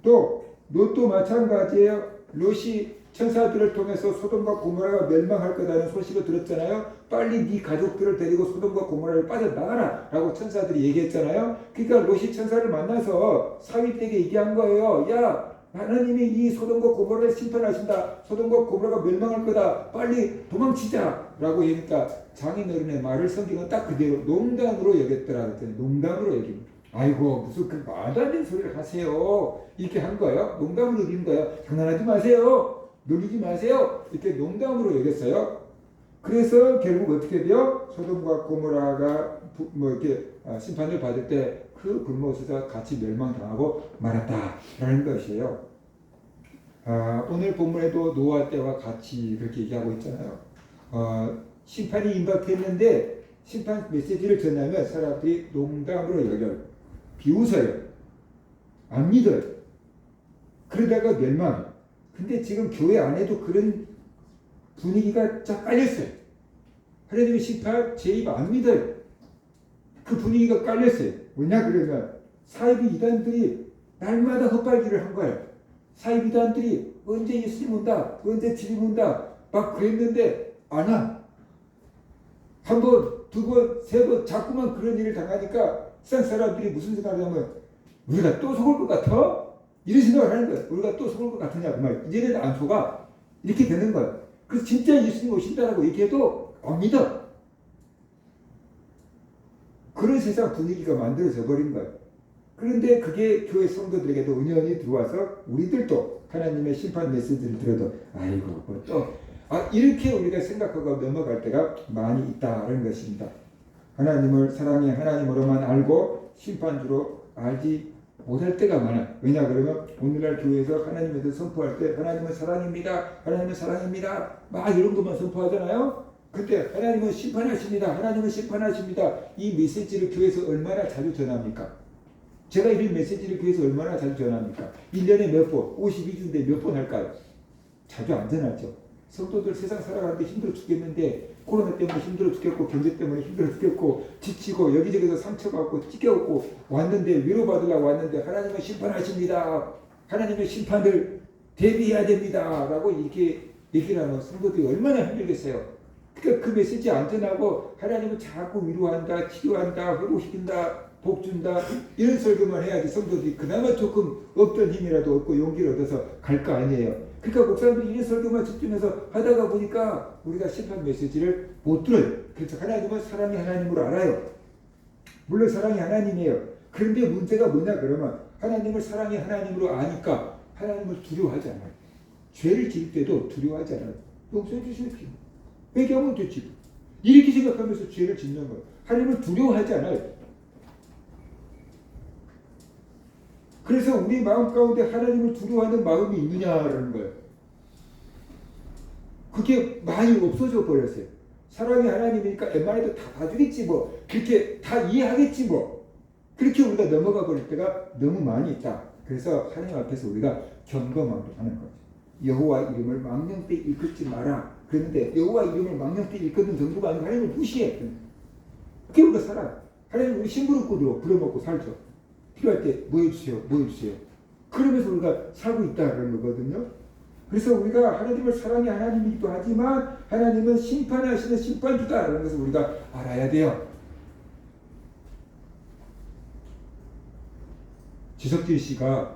또 롯도 마찬가지예요. 롯이 천사들을 통해서 소돔과 고모라가 멸망할 거다는 소식을 들었잖아요. 빨리 네 가족들을 데리고 소돔과 고모라를 빠져나가라 라고 천사들이 얘기했잖아요. 그러니까 롯이 천사를 만나서 사위들에게 얘기한 거예요. 야, 하나님이 이 소돔과 고모라를 심판하신다. 소돔과 고모라가 멸망할 거다. 빨리 도망치자 라고 하니까 장인어른의 말을 성경은 딱 그대로 농담으로 여겼더라 그랬더니 농담으로 여깁니다. 아이고 무슨 그 말도 안 되는 소리를 하세요. 이렇게 한 거예요. 농담으로 여긴 거예요. 장난하지 마세요. 놀리지 마세요. 이렇게 농담으로 여겼어요. 그래서 결국 어떻게 돼요? 소돔과 고모라가 뭐 이렇게 심판을 받을 때 그 불못에서 같이 멸망당하고 말았다라는 것이에요. 오늘 본문에도 노아 때와 같이 그렇게 얘기하고 있잖아요. 심판이 임박했는데 심판 메시지를 전하면 사람들이 농담으로 여겨요. 비웃어요. 안 믿어요. 그러다가 멸망. 근데 지금 교회 안에도 그런 분위기가 쫙 깔렸어요. 하나님의 심판 제 입 안 믿어요. 그 분위기가 깔렸어요. 뭐냐 그러면 사이비 이단들이 날마다 헛발질을 한 거예요. 사이비 이단들이 언제 예수님 온다, 언제 주님 온다 막 그랬는데 안 와. 한 번, 두 번, 세 번 자꾸만 그런 일을 당하니까 세상 사람들이 무슨 생각을 하면 우리가 또 속을 것 같아? 이런 생각을 하는 거예요. 우리가 또 속을 것 같으냐 그 말. 이제는 안 속아. 이렇게 되는 거예요. 그래서 진짜 예수님 오신다라고 얘기해도 안 믿어. 그런 세상 분위기가 만들어져 버린 거예요. 그런데 그게 교회 성도들에게도 은연히 들어와서 우리들도 하나님의 심판 메시지를 들어도 아이고 또 이렇게 우리가 생각하고 넘어갈 때가 많이 있다는 것입니다. 하나님을 사랑의 하나님으로만 알고 심판주로 알지 못할 때가 많아요. 왜냐 그러면 오늘날 교회에서 하나님에 대해서 선포할 때 하나님은 사랑입니다. 하나님은 사랑입니다. 막 이런 것만 선포하잖아요. 그때 하나님은 심판하십니다. 하나님은 심판하십니다. 이 메시지를 교회에서 얼마나 자주 전합니까? 제가 이런 메시지를 교회에서 얼마나 자주 전합니까? 1년에 몇 번, 52주인데 몇 번 할까요? 자주 안 전하죠. 성도들 세상 살아가는데 힘들어 죽겠는데 코로나 때문에 힘들어 죽겠고 경제 때문에 힘들어 죽겠고 지치고 여기저기서 상처받고 찢겨갖고 왔는데 위로받으려고 왔는데 하나님은 심판하십니다. 하나님의 심판을 대비해야 됩니다. 라고 이렇게 얘기를 하면 성도들이 얼마나 힘들겠어요. 그러니까 그 메시지 안 전하고 하나님은 자꾸 위로한다, 치료한다, 회복시킨다, 복준다 이런 설교만 해야지 성도들이 그나마 조금 없던 힘이라도 얻고 용기를 얻어서 갈 거 아니에요. 그러니까 목사님들이 이런 설교만 집중해서 하다가 보니까 우리가 심판 메시지를 못 들어요. 그래서 하나님은 사랑이 하나님으로 알아요. 물론 사랑이 하나님이에요. 그런데 문제가 뭐냐 그러면 하나님을 사랑이 하나님으로 아니까 하나님을 두려워하지 않아요. 죄를 지을 때도 두려워하지 않아요. 용서해 주시옵시오. 회개하면 되지. 이렇게 생각하면서 죄를 짓는 거예요. 하나님을 두려워하지 않아요. 그래서 우리 마음 가운데 하나님을 두려워하는 마음이 있느냐라는 거예요. 그게 많이 없어져 버렸어요. 사랑이 하나님이니까 웬만해도 다 봐주겠지 뭐. 그렇게 다 이해하겠지 뭐. 그렇게 우리가 넘어가 버릴 때가 너무 많이 있다. 그래서 하나님 앞에서 우리가 점검하는 거죠. 여호와 이름을 망령되이 일컫지 마라. 그런데 여호와 이름을 망령되이 일컫는 정도가 아니고 하나님을 무시해. 그게 우리가 살아요. 하나님 우리 심부름꾼으로 부려먹고 살죠. 필요할 때 뭐 해주세요, 뭐 해주세요. 그러면서 우리가 살고 있다는 거거든요. 그래서 우리가 하나님을 사랑의 하나님이기도 하지만 하나님은 심판하시는 심판주다라는 것을 우리가 알아야 돼요. 지석진 씨가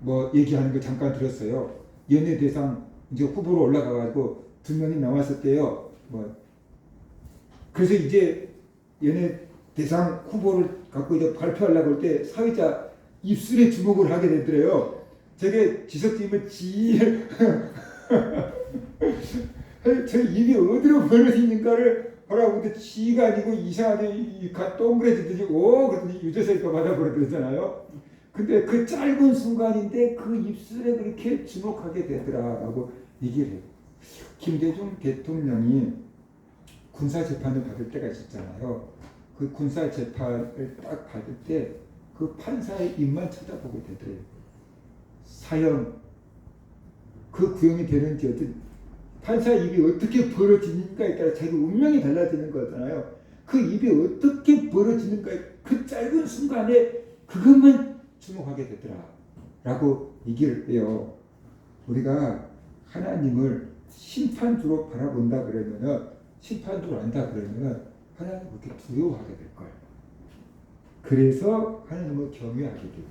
뭐 얘기하는 거 잠깐 들었어요. 연예대상 이제 후보로 올라가가지고 2명이 나왔었대요. 그래서 이제 연예대상 후보를 갖고 이제 발표하려고 할 때 사회자 입술에 주목을 하게 되더래요. 저게 지석진은 저 입이 어디로 벌어지는가를 보라고 근데 지가 아니고 이상하게 동그래지듯이 그랬더니 유재석이가 받아버렸잖아요. 근데 그 짧은 순간인데 그 입술에 그렇게 주목하게 되더라라고 얘기를 해요. 김대중 대통령이 군사재판을 받을 때가 있었잖아요. 그 군사재판을 딱 받을 때 그 판사의 입만 쳐다보게 되더래요. 사형, 그 구형이 되는지 어떤 판사 입이 어떻게 벌어지는가에 따라 자기 운명이 달라지는 거잖아요. 그 입이 어떻게 벌어지는가 그 짧은 순간에 그것만 주목하게 되더라 라고 얘기를 해요. 우리가 하나님을 심판주로 바라본다 그러면은, 심판주로 안다 그러면은 하나님을 그렇게 두려워하게 될 거예요. 그래서 하나님을 경외하게 돼요.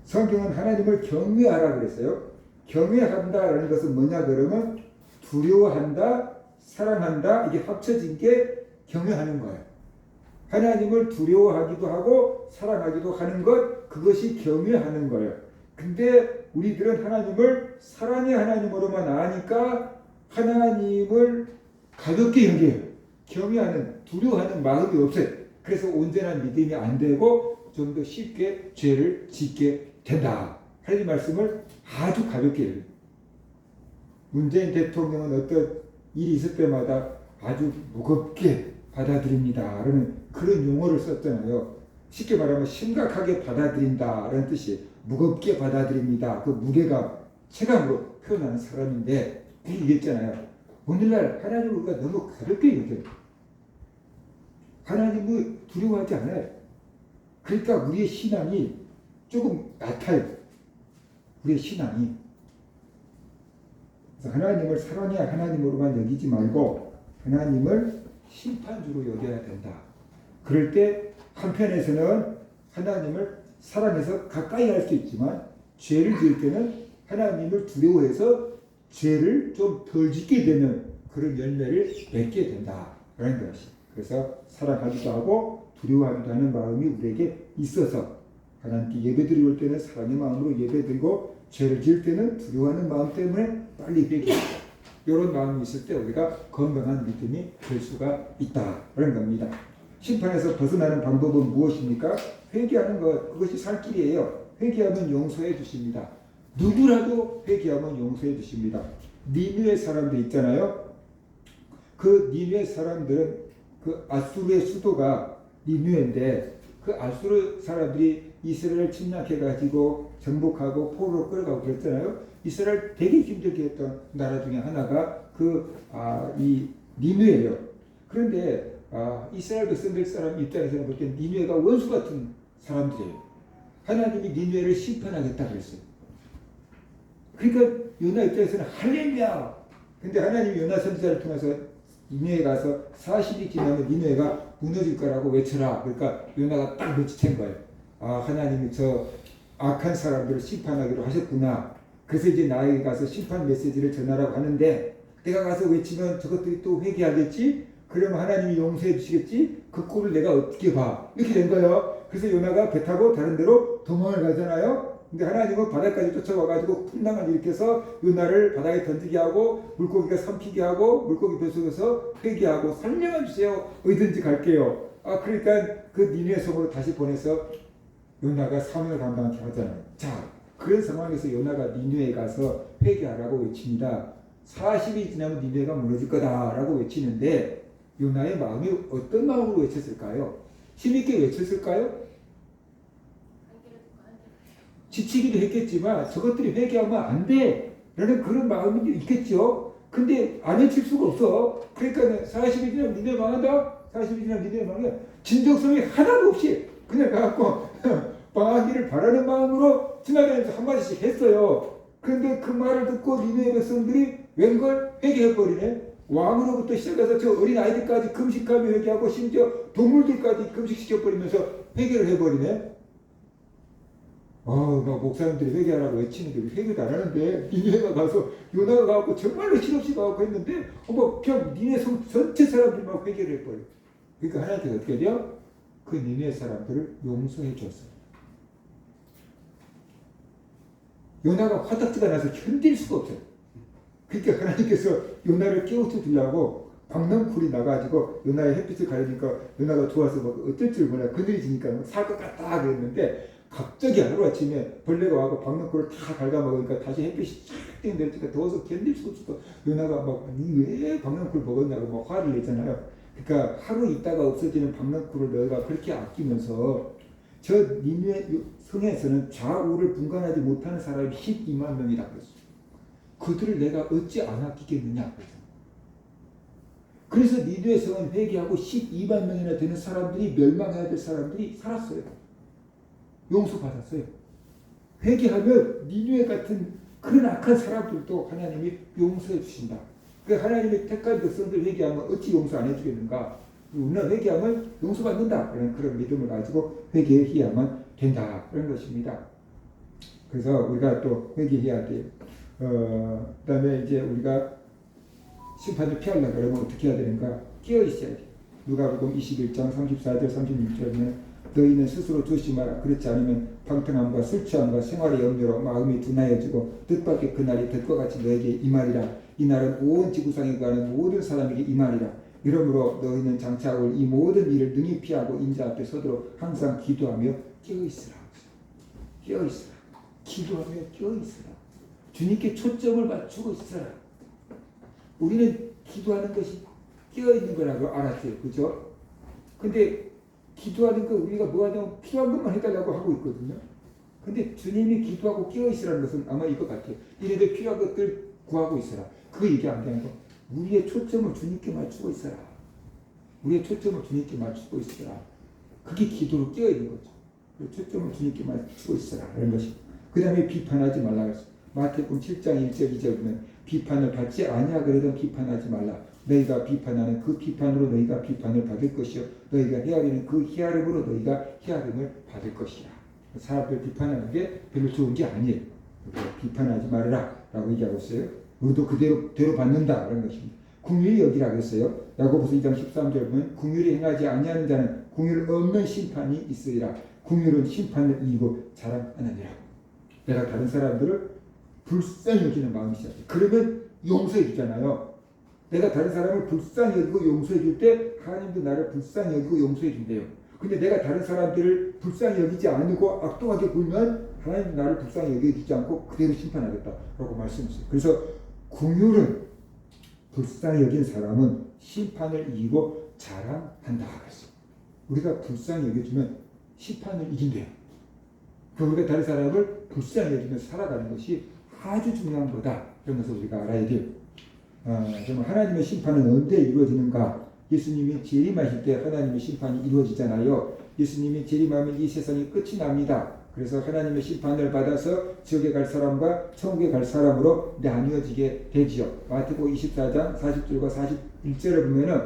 성경은 하나님을 경외하라 그랬어요. 경외한다라는 것은 뭐냐 그러면 두려워한다, 사랑한다, 이게 합쳐진 게 경외하는 거예요. 하나님을 두려워하기도 하고 사랑하기도 하는 것, 그것이 경외하는 거예요. 근데 우리들은 하나님을 사랑의 하나님으로만 아니까 하나님을 가볍게 여겨요. 경외하는, 두려워하는 마음이 없어요. 그래서 온전한 믿음이 안 되고 좀 더 쉽게 죄를 짓게 된다. 하나님 말씀을 아주 가볍게 여겨요. 문재인 대통령은 어떤 일이 있을 때마다 아주 무겁게 받아들입니다. 라는 그런 용어를 썼잖아요. 쉽게 말하면 심각하게 받아들인다 라는 뜻이 무겁게 받아들입니다. 그 무게가 체감으로 표현하는 사람인데 얘기했잖아요. 오늘날 하나님을 우리가 너무 가볍게 여겨요. 하나님을 두려워하지 않아요. 그러니까 우리의 신앙이 조금 낮아요. 우리의 신앙이. 그래서 하나님을 사랑의 하나님으로만 여기지 말고 하나님을 심판주로 여겨야 된다. 그럴 때 한편에서는 하나님을 사랑해서 가까이 할 수 있지만 죄를 지을 때는 하나님을 두려워해서 죄를 좀 덜 짓게 되는 그런 열매를 맺게 된다라는 것이. 그래서 사랑하기도 하고 두려워하기도 하는 마음이 우리에게 있어서 하나님께 예배드리고 때는 사랑의 마음으로 예배드리고 죄를 지을 때는 두려워하는 마음 때문에 빨리 회개하고 이런 마음이 있을 때 우리가 건강한 믿음이 될 수가 있다라는 겁니다. 심판에서 벗어나는 방법은 무엇입니까? 회개하는 것, 그것이 살 길이에요. 회개하면 용서해 주십니다. 누구라도 회개하면 용서해 주십니다. 니느웨 사람들 있잖아요. 그 니느웨 사람들은 그 아수르의 수도가 니느웨인데 그 아수르 사람들이 이스라엘을 침략해가지고 정복하고 포로로 끌어가고 그랬잖아요. 이스라엘 되게 힘들게 했던 나라 중에 하나가 이 니느웨예요. 그런데 이스라엘 백성들 사람 입장에서 볼 때 니느웨가 원수 같은 사람들이에요. 하나님이 니느웨를 심판하겠다 그랬어요. 그러니까 요나 입장에서는 할렐루야. 근데 하나님이 요나 선지자를 통해서 니느웨에 가서 40이 지나면 니느웨가 무너질 거라고 외쳐라. 그러니까 요나가 딱 눈치챈 거예요. 하나님이 저 악한 사람들을 심판하기로 하셨구나. 그래서 이제 나에게 가서 심판 메시지를 전하라고 하는데 내가 가서 외치면 저것들이 또 회개하겠지? 그러면 하나님이 용서해 주시겠지? 그 꼴을 내가 어떻게 봐? 이렇게 된 거예요. 그래서 요나가 배 타고 다른 데로 도망을 가잖아요. 근데 하나님은 바다까지 쫓아와가지고 풍랑을 일으켜서 요나를 바다에 던지게 하고 물고기가 삼키게 하고 물고기 뱃속에서 회개하고 살려만 주세요. 어디든지 갈게요. 그러니까 그 니느웨 성으로 다시 보내서 요나가 사명을 감당하게 하잖아요. 자, 그런 상황에서 요나가 니느웨에 가서 회개하라고 외칩니다. 40이 지나면 니느웨가 무너질 거다라고 외치는데 요나의 마음이 어떤 마음으로 외쳤을까요? 힘있게 외쳤을까요? 지치기도 했겠지만 저것들이 회개하면 안 돼 라는 그런 마음이 있겠죠. 근데 안 외칠 수가 없어. 그러니까 40이 지나면 니느웨 망한다. 40이 지나면 니느웨 망해. 진정성이 하나도 없이 그냥 가갖고 망하기를 바라는 마음으로 지나다니면서 한마디씩 했어요. 그런데 그 말을 듣고 니느웨 백성들이 웬걸 회개해버리네. 왕으로부터 시작해서 저 어린 아이들까지 금식하며 회개하고 심지어 동물들까지 금식시켜버리면서 회개를 해버리네. 막 목사님들이 회개하라고 외치는데 회개도 안 하는데 니느웨가 가서 요나가 가고 정말로 실없이 가고 했는데 그냥 니느웨 전체 사람들이 막 회개를 해버려. 그러니까 하나님께서 어떻게 돼요? 그 니느웨 사람들을 용서해 줬어요. 요나가 화딱지가 나서 견딜 수가 없어요. 그러니까 하나님께서 요나를 깨우쳐 주려고 박넝쿨이 나가지고 요나의 햇빛을 가리니까 요나가 좋아서 어쩔 줄 몰라 그늘이 지니까 살 것 같다 그랬는데 갑자기 하루아침에 벌레가 와서 박넝쿨을 다 갉아먹으니까 다시 햇빛이 쫙 땡겨지니까 더워서 견딜 수가 없어. 요나가 왜 박넝쿨 먹었냐고 막 화를 내잖아요. 그러니까 하루 있다가 없어지는 박넝쿨을 너희가 그렇게 아끼면서 저 니느웨 성에서는 좌우를 분간하지 못하는 사람이 12만 명이다 그랬어요. 그들을 내가 어찌 안 아끼겠느냐 그래서 니느웨 성은 회개하고 12만 명이나 되는 사람들이 멸망해야 될 사람들이 살았어요. 용서받았어요. 회개하면 니느웨 같은 그런 악한 사람들도 하나님이 용서해 주신다. 그러니까 하나님의 택한 백성들 회개하면 어찌 용서 안 해주겠는가? 우리는 회개하면 용서받는다. 그런 믿음을 가지고 회개해야만 된다. 그런 것입니다. 그래서 우리가 또 회개해야 돼요. 그다음에 이제 우리가 심판을 피하려고 그러면 어떻게 해야 되는가? 깨어 있어야 돼요. 누가복음 21장 34절 36절에 너희는 스스로 조심하라. 그렇지 않으면 방탕함과 술 취함과 생활의 염려로 마음이 둔하여지고 뜻밖의 그날이 될 것 같이 너에게 임하리라. 이 날은 온 지구상에 가는 모든 사람에게 임하리라. 이러므로 너희는 장차 올 이 모든 일을 능히 피하고 인자 앞에 서도록 항상 기도하며 깨어있으라. 깨어있으라. 기도하며 깨어있으라. 주님께 초점을 맞추고 있으라. 우리는 기도하는 것이 깨어있는 거라고 알았어요. 그죠? 근데 기도하는 거 우리가 뭐 하냐면 필요한 것만 해달라고 하고 있거든요. 근데 주님이 기도하고 깨어있으라는 것은 아마 이것 같아요. 이래도 필요한 것들 구하고 있어라. 그거 얘기 안 되는 거. 우리의 초점을 주님께 맞추고 있어라. 우리의 초점을 주님께 맞추고 있어라. 그게 기도로 깨어있는 거죠. 초점을 주님께 맞추고 있어라. 이런 것이. 그 다음에 비판하지 말라 그랬어요. 마태복음 7장 1절 2절 보면 비판을 받지 아니하거든 비판하지 말라. 너희가 비판하는 그 비판으로 너희가 비판을 받을 것이요 너희가 헤아리는 그 헤아림으로 너희가 헤아림을 받을 것이라. 사람들 비판하는 게 별로 좋은 게 아니에요. 비판하지 말아라 라고 얘기하고 있어요. 우리도 그대로 받는다 그런 것입니다. 긍휼히 여기라 그랬어요. 야고보서 2장 13절 보면 긍휼히 행하지 아니하는 자는 긍휼 없는 심판이 있으리라. 긍휼은 심판을 이기고 자랑하느니라. 내가 다른 사람들을 불쌍히 여기는 마음이 있어야 돼. 그러면 용서해 주잖아요. 내가 다른 사람을 불쌍히 여기고 용서해 줄 때 하나님도 나를 불쌍히 여기고 용서해 준대요. 근데 내가 다른 사람들을 불쌍히 여기지 않고 악동하게 굴면 하나님도 나를 불쌍히 여기지 않고 그대로 심판하겠다라고 말씀하셨어요. 그래서 긍휼은 불쌍히 여긴 사람은 심판을 이기고 자랑한다. 우리가 불쌍히 여겨주면 심판을 이긴대요. 우리가 다른 사람을 불쌍히 여기면서 살아가는 것이 아주 중요한 거다. 이런 것을 우리가 알아야 돼요. 그러면 하나님의 심판은 언제 이루어지는가? 예수님이 재림하실 때 하나님의 심판이 이루어지잖아요. 예수님이 재림하면 이 세상이 끝이 납니다. 그래서 하나님의 심판을 받아서 지옥에 갈 사람과 천국에 갈 사람으로 나뉘어지게 되지요. 마태복음 24장 40절과 41절을 보면은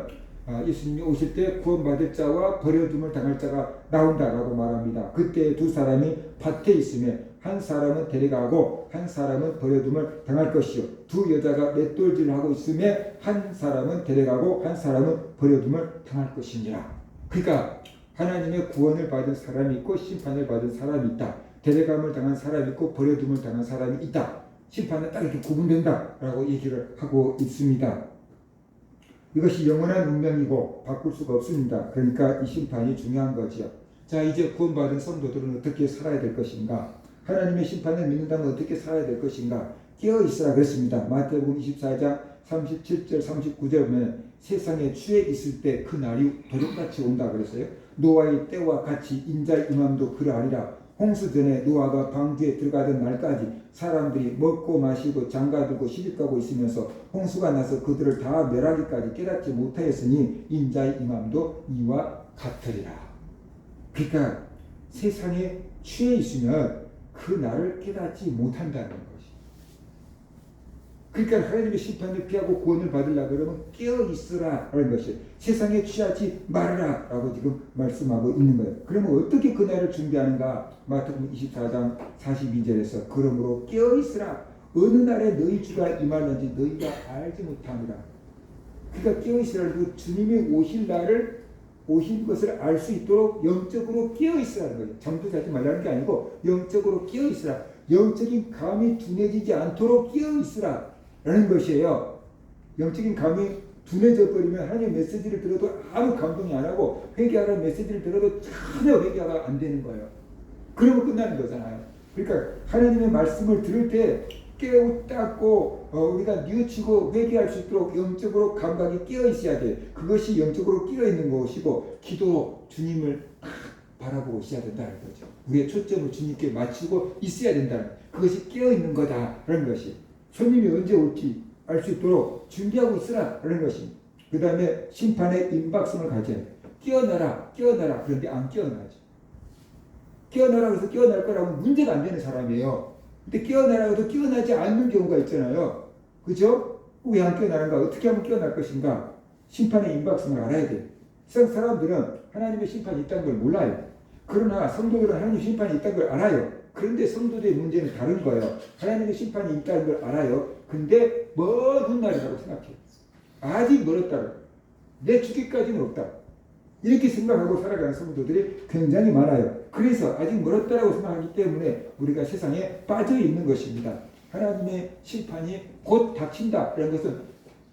예수님이 오실 때 구원받을 자와 버려둠을 당할 자가 나온다라고 말합니다. 그때 두 사람이 밭에 있으며 한 사람은 데려가고 한 사람은 버려둠을 당할 것이요. 두 여자가 맷돌질을 하고 있으며 한 사람은 데려가고 한 사람은 버려둠을 당할 것이니라. 그러니까 하나님의 구원을 받은 사람이 있고 심판을 받은 사람이 있다. 데려감을 당한 사람이 있고 버려둠을 당한 사람이 있다. 심판은 딱 이렇게 구분된다라고 얘기를 하고 있습니다. 이것이 영원한 운명이고 바꿀 수가 없습니다. 그러니까 이 심판이 중요한 거지요. 자, 이제 구원받은 성도들은 어떻게 살아야 될 것인가? 하나님의 심판을 믿는다면 어떻게 살아야 될 것인가? 깨어있으라 그랬습니다. 마태복음 24장 37절 39절 보면 세상에 취해 있을 때 그 날이 도둑같이 온다 그랬어요. 노아의 때와 같이 인자의 임함도 그러하리라. 홍수 전에 노아가 방주에 들어가던 날까지 사람들이 먹고 마시고 장가들고 시집가고 있으면서 홍수가 나서 그들을 다 멸하기까지 깨닫지 못하였으니 인자의 임함도 이와 같으리라. 그러니까 세상에 취해 있으면 그 날을 깨닫지 못한다는 것이. 그러니까 하나님의 심판을 피하고 구원을 받으려고 그러면 깨어있으라 하는 것이 세상에 취하지 말아라 라고 지금 말씀하고 있는 거예요. 그러면 어떻게 그 날을 준비하는가? 마태복음 24장 42절에서 그러므로 깨어있으라. 어느 날에 너희 주가 임하는지 너희가 알지 못함이라. 그러니까 깨어있으라는 그 주님이 오실 날을 오신 것을 알 수 있도록 영적으로 깨어있으라는 거예요. 잠도 자지 말라는 게 아니고 영적으로 깨어있으라. 영적인 감이 둔해지지 않도록 깨어있으라 라는 것이에요. 영적인 감이 둔해져 버리면 하나님의 메시지를 들어도 아무 감동이 안 하고 회개하라는 메시지를 들어도 전혀 회개가 안 되는 거예요. 그러면 끝나는 거잖아요. 그러니까 하나님의 말씀을 들을 때 깨우고 우리가 뉘우치고 회개할 수 있도록 영적으로 감각이 깨어 있어야 돼. 그것이 영적으로 깨어 있는 것이고 기도로 주님을 바라보고 있어야 된다는 거죠. 우리의 초점을 주님께 맞추고 있어야 된다는 그것이 깨어 있는 거다라는 것이. 손님이 언제 올지 알 수 있도록 준비하고 있으라라는 것입니다. 그 다음에 심판의 임박성을 가져야 돼. 깨어나라 그런데 안 깨어나죠. 깨어나라 그래서 깨어날 거라면 문제가 안 되는 사람이에요. 근데 깨어나라고 해도 깨어나지 않는 경우가 있잖아요. 그죠? 왜 안 깨어나는가? 어떻게 하면 깨어날 것인가? 심판의 임박성을 알아야 돼요. 세상 사람들은 하나님의 심판이 있다는 걸 몰라요. 그러나 성도들은 하나님의 심판이 있다는 걸 알아요. 그런데 성도들의 문제는 다른 거예요. 하나님의 심판이 있다는 걸 알아요. 근데 먼 훗날이라고 생각해요. 아직 멀었다고. 내 죽기까지는 없다. 이렇게 생각하고 살아가는 성도들이 굉장히 많아요. 그래서 아직 멀었다라고 생각하기 때문에 우리가 세상에 빠져 있는 것입니다. 하나님의 심판이 곧 닥친다. 이런 것은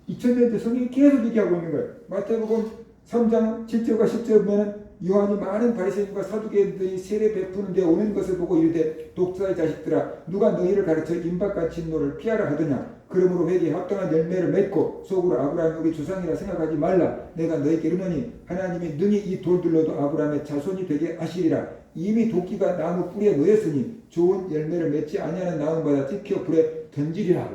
2000년 전 성경이 계속 얘기하고 있는 거예요. 마태복음 3장 7절과 10절 보면 요한이 많은 바리새인과 사두개인들이 세례 베푸는데 오는 것을 보고 이르되 독사의 자식들아 누가 너희를 가르쳐 임박같이 너를 피하라 하더냐. 그러므로 회개에 합당한 열매를 맺고 속으로 아브라함이 우리 조상이라 생각하지 말라. 내가 너희에게 이르노니 하나님이 능히 이 돌들로도 아브라함의 자손이 되게 하시리라. 이미 도끼가 나무 뿌리에 놓였으니 좋은 열매를 맺지 아니하는 나무마다 찢겨 불에 던지리라.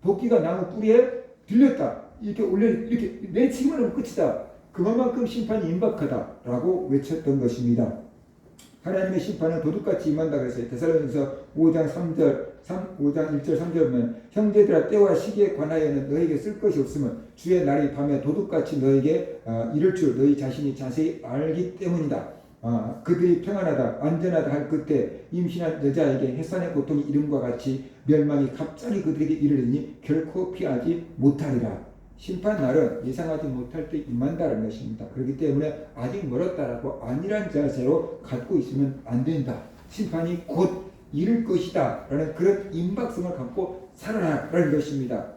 도끼가 나무 뿌리에 들렸다. 이렇게 올려 이렇게 내치면 끝이다. 그만큼 심판이 임박하다라고 외쳤던 것입니다. 하나님의 심판은 도둑같이 임한다 그랬어요. 데살로니가서 5장 1절 3절 보면 형제들아 때와 시기에 관하여는 너에게 쓸 것이 없으면 주의 날이 밤에 도둑같이 너에게 이를 줄 너희 자신이 자세히 알기 때문이다. 그들이 평안하다 안전하다 할 그때 임신한 여자에게 해산의 고통이 이름과 같이 멸망이 갑자기 그들에게 이르리니 결코 피하지 못하리라. 심판날은 예상하지 못할 때 임한다는 것입니다. 그렇기 때문에 아직 멀었다라고 안일한 자세로 갖고 있으면 안 된다. 심판이 곧 이를 것이다 라는 그런 임박성을 갖고 살아라라는 것입니다.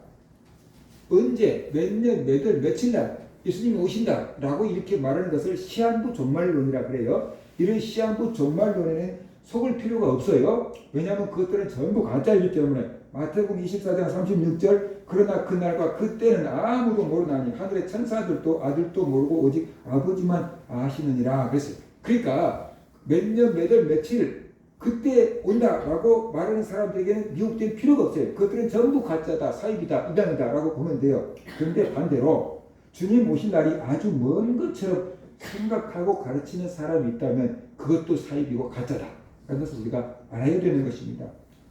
언제 몇 년 몇 월 며칠날 예수님이 오신다 라고 이렇게 말하는 것을 시한부 종말론이라 그래요. 이런 시한부 종말론에는 속을 필요가 없어요. 왜냐하면 그것들은 전부 가짜이기 때문에. 마태복음 24장 36절 그러나 그날과 그때는 아무도 모르나니 하늘의 천사들도 아들도 모르고 오직 아버지만 아시느니라 그랬어요. 그러니까 몇 년 몇 월 며칠 그때 온다라고 말하는 사람들에게는 미혹될 필요가 없어요. 그것들은 전부 가짜다, 사입이다, 이단이다 라고 보면 돼요. 그런데 반대로 주님 오신 날이 아주 먼 것처럼 생각하고 가르치는 사람이 있다면 그것도 사입이고 가짜다 라는 것을 우리가 알아야 되는 것입니다.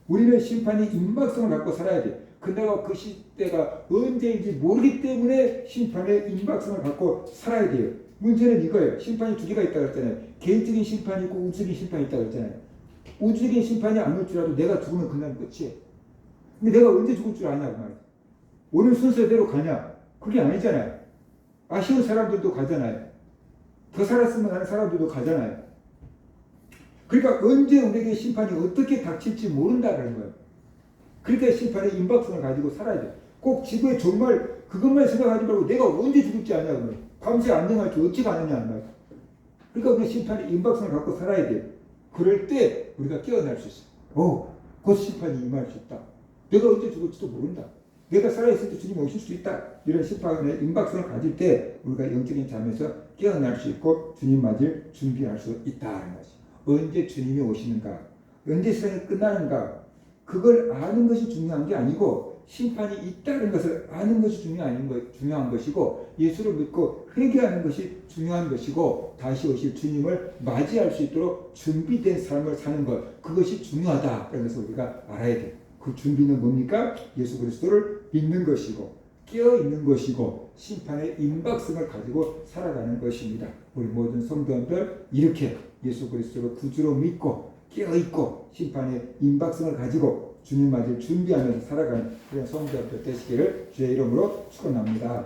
우리는 심판이 임박성을 갖고 살아야 돼. 그날과 그 시대가 언제인지 모르기 때문에 심판의 임박성을 갖고 살아야 돼요. 문제는 이거예요. 심판이 두 개가 있다고 했잖아요. 개인적인 심판이 있고 우주적인 심판이 있다고 했잖아요. 우주적인 심판이 안 올 줄 알아도 내가 죽으면 그날 끝이에요. 근데 내가 언제 죽을 줄 아냐고 말이에요. 오늘 순서대로 가냐? 그게 아니잖아요. 아쉬운 사람들도 가잖아요. 더 살았으면 하는 사람들도 가잖아요. 그러니까 언제 우리에게 심판이 어떻게 닥칠지 모른다는 거예요. 그러니까 심판의 임박성을 가지고 살아야 돼요. 꼭 지구의 종말 그것만 생각하지 말고 내가 언제 죽을지 아냐고. 밤새 안녕할 줄 어찌 가느냐는 말이에요. 그러니까 우리 심판의 임박성을 갖고 살아야 돼요. 그럴 때 우리가 깨어날 수 있어요. 곧 심판이 임할 수 있다. 내가 언제 죽을지도 모른다. 내가 살아있을 때 주님 오실 수 있다. 이런 심판의 임박성을 가질 때 우리가 영적인 잠에서 깨어날 수 있고 주님 맞을 준비할 수 있다는 것이죠. 언제 주님이 오시는가? 언제 세상이 끝나는가? 그걸 아는 것이 중요한 게 아니고 심판이 있다는 것을 아는 것이 중요한 것이고 예수를 믿고 회개하는 것이 중요한 것이고 다시 오실 주님을 맞이할 수 있도록 준비된 삶을 사는 것 그것이 중요하다라는 것을 우리가 알아야 돼요. 그 준비는 뭡니까? 예수 그리스도를 믿는 것이고 깨어있는 것이고 심판의 임박성을 가지고 살아가는 것입니다. 우리 모든 성도들 이렇게 예수 그리스도를 구주로 믿고 깨어있고 심판의 임박성을 가지고 주님 맞을 준비하면서 살아가는 그런 성도들 되시기를 주의 이름으로 축원합니다.